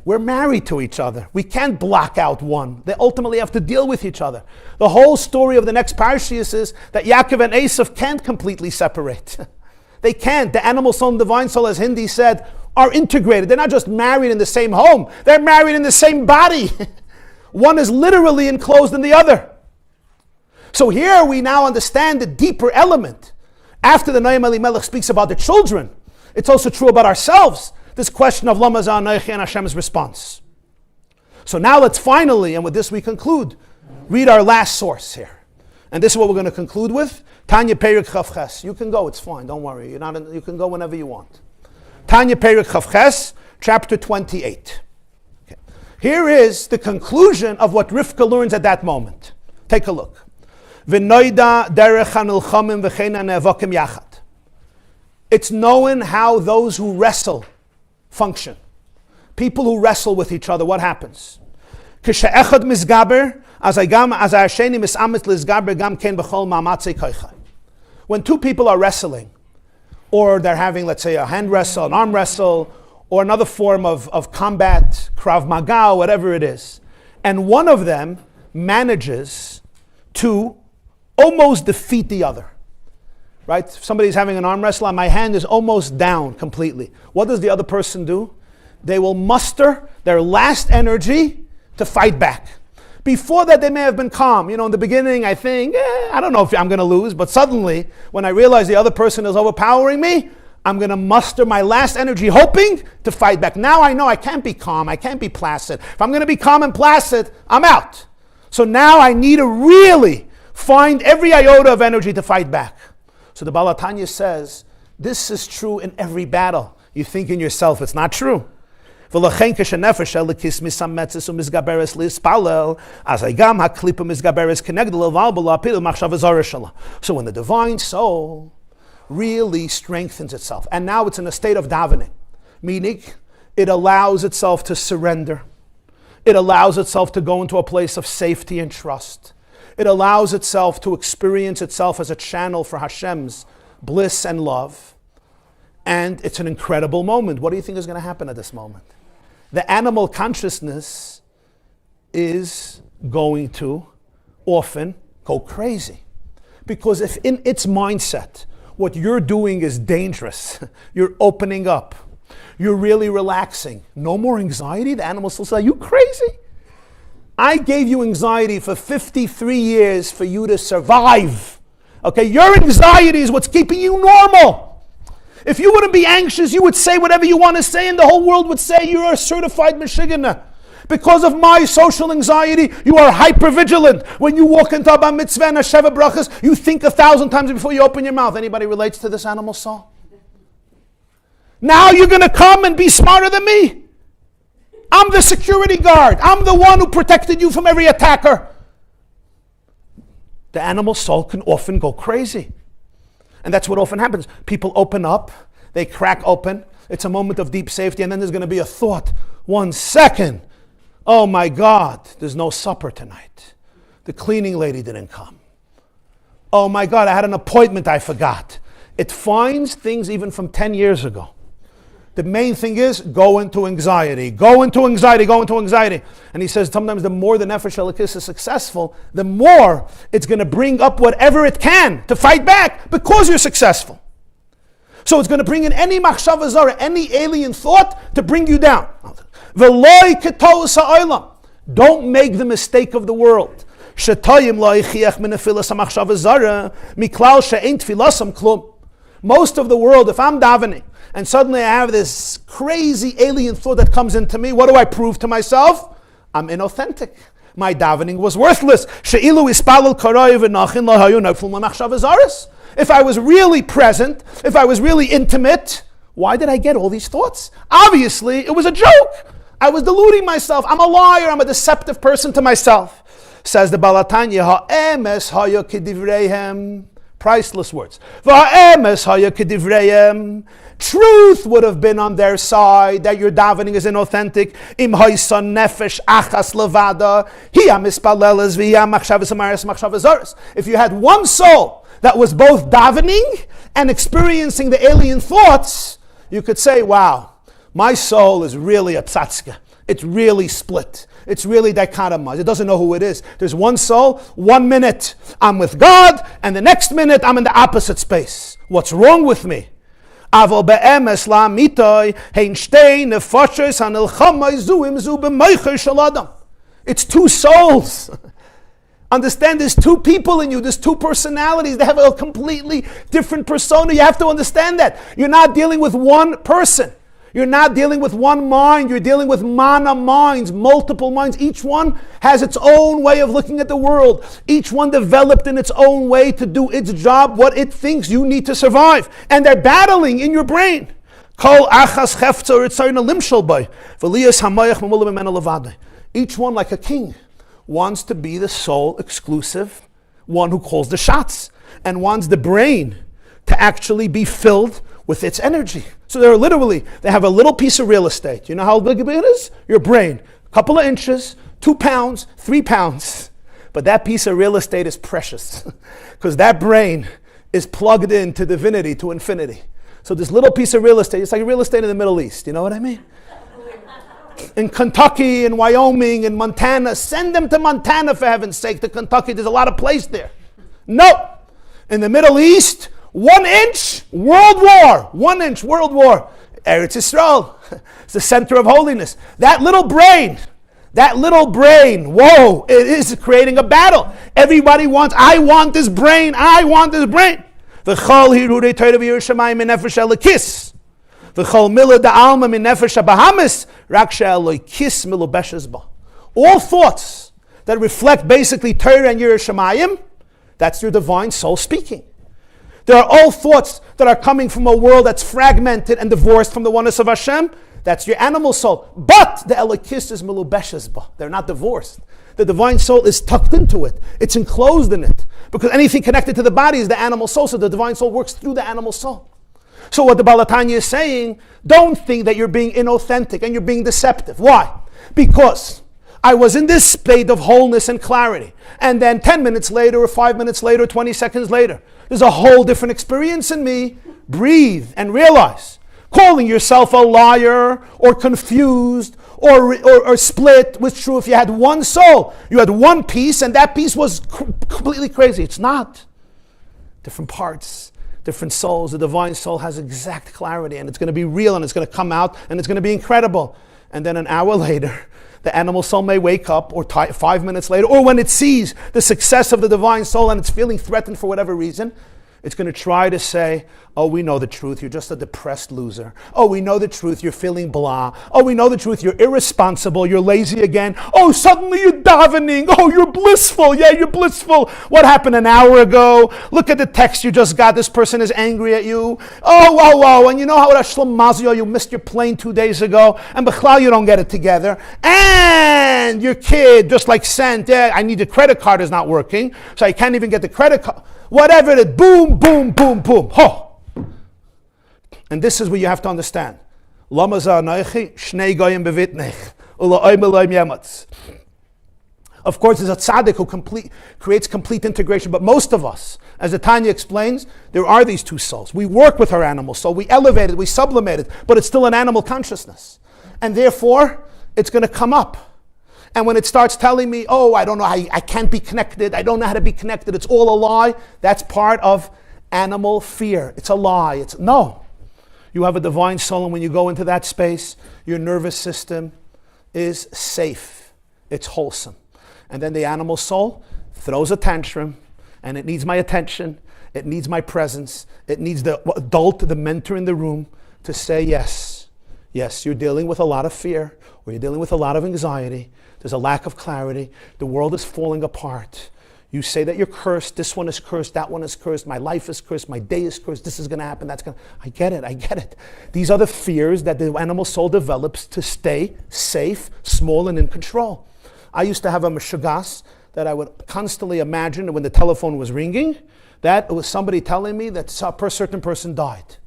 We're married to each other. We can't block out one. They ultimately have to deal with each other. The whole story of the next Parshas is that Yaakov and Esav can't completely separate. They can't. The animal soul and divine soul, as Hindi said, are integrated. They're not just married in the same home. They're married in the same body. One is literally enclosed in the other. So here we now understand the deeper element. After the Noam Elimelech speaks about the children, it's also true about ourselves. This question of Lama anochi and Hashem's response. So now let's finally, and with this we conclude, read our last source here. And this is what we're going to conclude with. Tanya Perik Chavches. You can go, it's fine, don't worry. You can go whenever you want. Tanya Perik Chavches, chapter 28. Okay. Here is the conclusion of what Rifka learns at that moment. Take a look. V'noida derech hanilchamim v'cheina ne'evokim yachad. It's knowing how those who wrestle function. People who wrestle with each other, what happens? When two people are wrestling, or they're having, let's say, a hand wrestle, an arm wrestle, or another form of combat, Krav Maga, whatever it is, and one of them manages to almost defeat the other. Right? If somebody's having an arm wrestle and my hand is almost down completely, what does the other person do? They will muster their last energy to fight back. Before that, they may have been calm. You know, in the beginning, I think, I don't know if I'm going to lose, but suddenly, when I realize the other person is overpowering me, I'm going to muster my last energy, hoping to fight back. Now I know I can't be calm, I can't be placid. If I'm going to be calm and placid, I'm out. So now I need to really find every iota of energy to fight back. So the Baal Tanya says, this is true in every battle. You think in yourself, it's not true. So when the divine soul really strengthens itself, and now it's in a state of davening, meaning it allows itself to surrender. It allows itself to go into a place of safety and trust. It allows itself to experience itself as a channel for Hashem's bliss and love. And it's an incredible moment. What do you think is going to happen at this moment? The animal consciousness is going to often go crazy. Because if in its mindset, what you're doing is dangerous, you're opening up, you're really relaxing, no more anxiety, the animal still says, are you crazy? I gave you anxiety for 53 years for you to survive. Okay, your anxiety is what's keeping you normal. If you wouldn't be anxious, you would say whatever you want to say, and the whole world would say you're a certified Meshiggana. Because of my social anxiety, you are hypervigilant. When you walk into a bar mitzvah and a sheva brachas, you think 1,000 times before you open your mouth. Anybody relates to this animal soul? Now you're going to come and be smarter than me. I'm the security guard. I'm the one who protected you from every attacker. the animal soul can often go crazy. And that's what often happens. People open up, they crack open, it's a moment of deep safety, and then there's going to be a thought. 1 second. Oh my God, there's no supper tonight. The cleaning lady didn't come. Oh my God, I had an appointment I forgot. It finds things even from 10 years ago. The main thing is go into anxiety. Go into anxiety, go into anxiety. And he says sometimes the more the Nefesh Elokis is successful, the more it's going to bring up whatever it can to fight back because you're successful. So it's going to bring in any machshava zara, any alien thought to bring you down. V'loi ketos ha'olam. Don't make the mistake of the world. Shetayim lo yichiach min nefilas ha'machshava zara miklal she'ein tfilasam klum. Most of the world, if I'm davening, and suddenly I have this crazy alien thought that comes into me, what do I prove to myself? I'm inauthentic. My davening was worthless. If I was really present, if I was really intimate, why did I get all these thoughts? Obviously, it was a joke. I was deluding myself. I'm a liar. I'm a deceptive person to myself. Says the Balatanya, ha'emes haya k'divreihem. Priceless words. Truth would have been on their side, that your davening is inauthentic. Im haisan nefesh achas levada, hiya mispaleles v'hiya machshavas amaris machshavas zaros. If you had one soul that was both davening and experiencing the alien thoughts, you could say, wow, my soul is really a psatzka. It's really split. It's really dichotomized. It doesn't know who it is. There's one soul, 1 minute I'm with God, and the next minute I'm in the opposite space. What's wrong with me? It's two souls. Understand, there's two people in you, there's two personalities. They have a completely different persona. You have to understand that. You're not dealing with one person. You're not dealing with one mind. You're dealing with mana minds, multiple minds. Each one has its own way of looking at the world. Each one developed in its own way to do its job, what it thinks you need to survive. And they're battling in your brain. Each one, like a king, wants to be the sole exclusive one who calls the shots and wants the brain to actually be filled with its energy. So they have a little piece of real estate. You know how big it is? Your brain. A couple of inches, 2 pounds, 3 pounds. But that piece of real estate is precious because that brain is plugged into divinity, to infinity. So this little piece of real estate, it's like real estate in the Middle East. You know what I mean? In Kentucky, in Wyoming, in Montana. Send them to Montana, for heaven's sake, to Kentucky. There's a lot of place there. No. In the Middle East, 1 inch, world war. 1 inch, world war. Eretz Yisrael. It's the center of holiness. That little brain, whoa, it is creating a battle. Everybody wants, I want this brain. V'chol hirurei Torah v'Yerushalayim min nefesh Elokis. V'chol milah da'alma min nefesh HaBahamis. Rak she'Elokis milubeshes ba. All thoughts that reflect basically Torah and Yerushalayim, that's your divine soul speaking. There are all thoughts that are coming from a world that's fragmented and divorced from the oneness of Hashem. That's your animal soul. But the Elokis is milubeshes ba. They're not divorced. The divine soul is tucked into it. It's enclosed in it. Because anything connected to the body is the animal soul, so the divine soul works through the animal soul. So what the Balatanya is saying, don't think that you're being inauthentic and you're being deceptive. Why? Because I was in this state of wholeness and clarity. And then 10 minutes later, or 5 minutes later, 20 seconds later, there's a whole different experience in me. Breathe and realize. Calling yourself a liar or confused or split was true if you had one soul. You had one piece and that piece was completely crazy. It's not. Different parts, different souls. The divine soul has exact clarity and it's going to be real and it's going to come out and it's going to be incredible. And then an hour later, the animal soul may wake up, or 5 minutes later, or when it sees the success of the divine soul and it's feeling threatened for whatever reason, it's going to try to say, oh, we know the truth, you're just a depressed loser. Oh, we know the truth, you're feeling blah. Oh, we know the truth, you're irresponsible, you're lazy again. Oh, suddenly you're davening. Oh, you're blissful. Yeah, you're blissful. What happened an hour ago? Look at the text you just got. This person is angry at you. Oh, and you know how you missed your plane 2 days ago, and B'chlal you don't get it together. And and your kid just like sent, I need the credit card is not working, so I can't even get the credit card. Whatever it is, boom, boom, boom, boom. Ho! And this is what you have to understand. Lama za anochi, shnei goyim bevitnech, ula oim eloim yematz. Of course, there's a tzaddik who creates complete integration, but most of us, as the Tanya explains, there are these two souls. We work with our animal soul, we elevate it, we sublimate it, but it's still an animal consciousness. And therefore, it's going to come up. And when it starts telling me, oh, I don't know, I can't be connected, I don't know how to be connected, it's all a lie, that's part of animal fear. It's a lie. No. You have a divine soul, and when you go into that space, your nervous system is safe. It's wholesome. And then the animal soul throws a tantrum, and it needs my attention, it needs my presence, it needs the adult, the mentor in the room to say, yes, you're dealing with a lot of fear, or you're dealing with a lot of anxiety, there's a lack of clarity, the world is falling apart. You say that you're cursed, this one is cursed, that one is cursed, my life is cursed, my day is cursed, this is going to happen, that's going to... I get it. These are the fears that the animal soul develops to stay safe, small, and in control. I used to have a meshugas that I would constantly imagine when the telephone was ringing, that it was somebody telling me that a certain person died.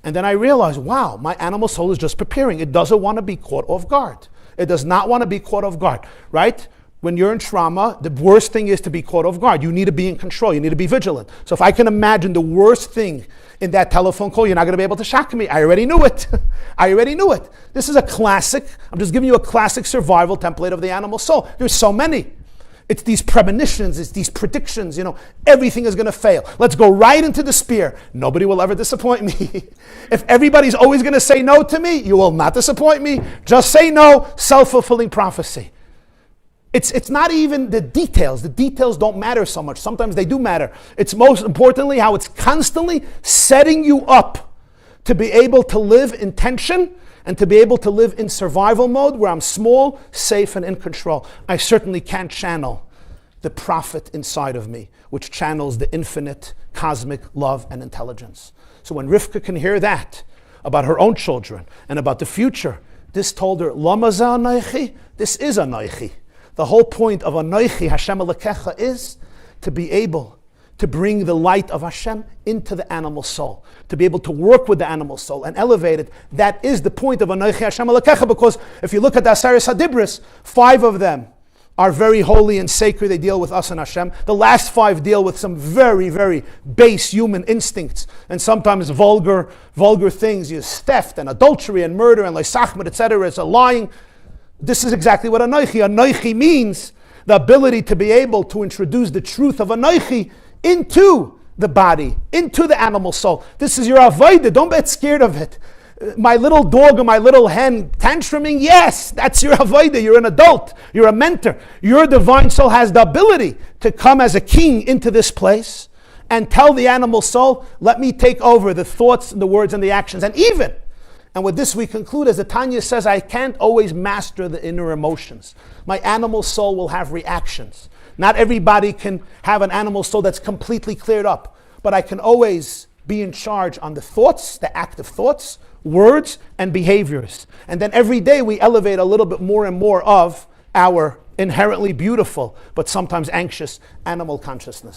And then I realized, wow, my animal soul is just preparing. It doesn't want to be caught off guard. It does not want to be caught off guard, right? When you're in trauma, the worst thing is to be caught off guard. You need to be in control. You need to be vigilant. So if I can imagine the worst thing in that telephone call, you're not going to be able to shock me. I already knew it. This is a classic. I'm just giving you a classic survival template of the animal soul. There's so many. It's these premonitions. It's these predictions. Everything is going to fail. Let's go right into the spear. Nobody will ever disappoint me. If everybody's always going to say no to me, you will not disappoint me. Just say no. Self-fulfilling prophecy. It's not even the details. The details don't matter so much. Sometimes they do matter. It's most importantly how it's constantly setting you up to be able to live in tension and to be able to live in survival mode where I'm small, safe, and in control. I certainly can't channel the prophet inside of me, which channels the infinite, cosmic love and intelligence. So when Rifka can hear that about her own children and about the future, this told her, Lama za anochi, this is anochi. The whole point of anochi, Hashem Elokecha, is to be able to bring the light of Hashem into the animal soul, to be able to work with the animal soul and elevate it. That is the point of anochi Hashem Elokecha, because if you look at the Asaris HaDibros, 5 of them are very holy and sacred. They deal with us and Hashem. The last 5 deal with some very, very base human instincts and sometimes vulgar things. Theft and adultery and murder and leisachmet, etc. It's a lying. This is exactly what anochi. Anochi means the ability to be able to introduce the truth of anochi into the body, into the animal soul. This is your avodah. Don't get scared of it. My little dog or my little hen tantruming, yes, that's your avodah. You're an adult. You're a mentor. Your divine soul has the ability to come as a king into this place and tell the animal soul, let me take over the thoughts and the words and the actions. And with this we conclude, as the Tanya says, I can't always master the inner emotions. My animal soul will have reactions. Not everybody can have an animal soul that's completely cleared up, but I can always be in charge on the thoughts, the active thoughts, words, and behaviors. And then every day we elevate a little bit more and more of our inherently beautiful, but sometimes anxious animal consciousness.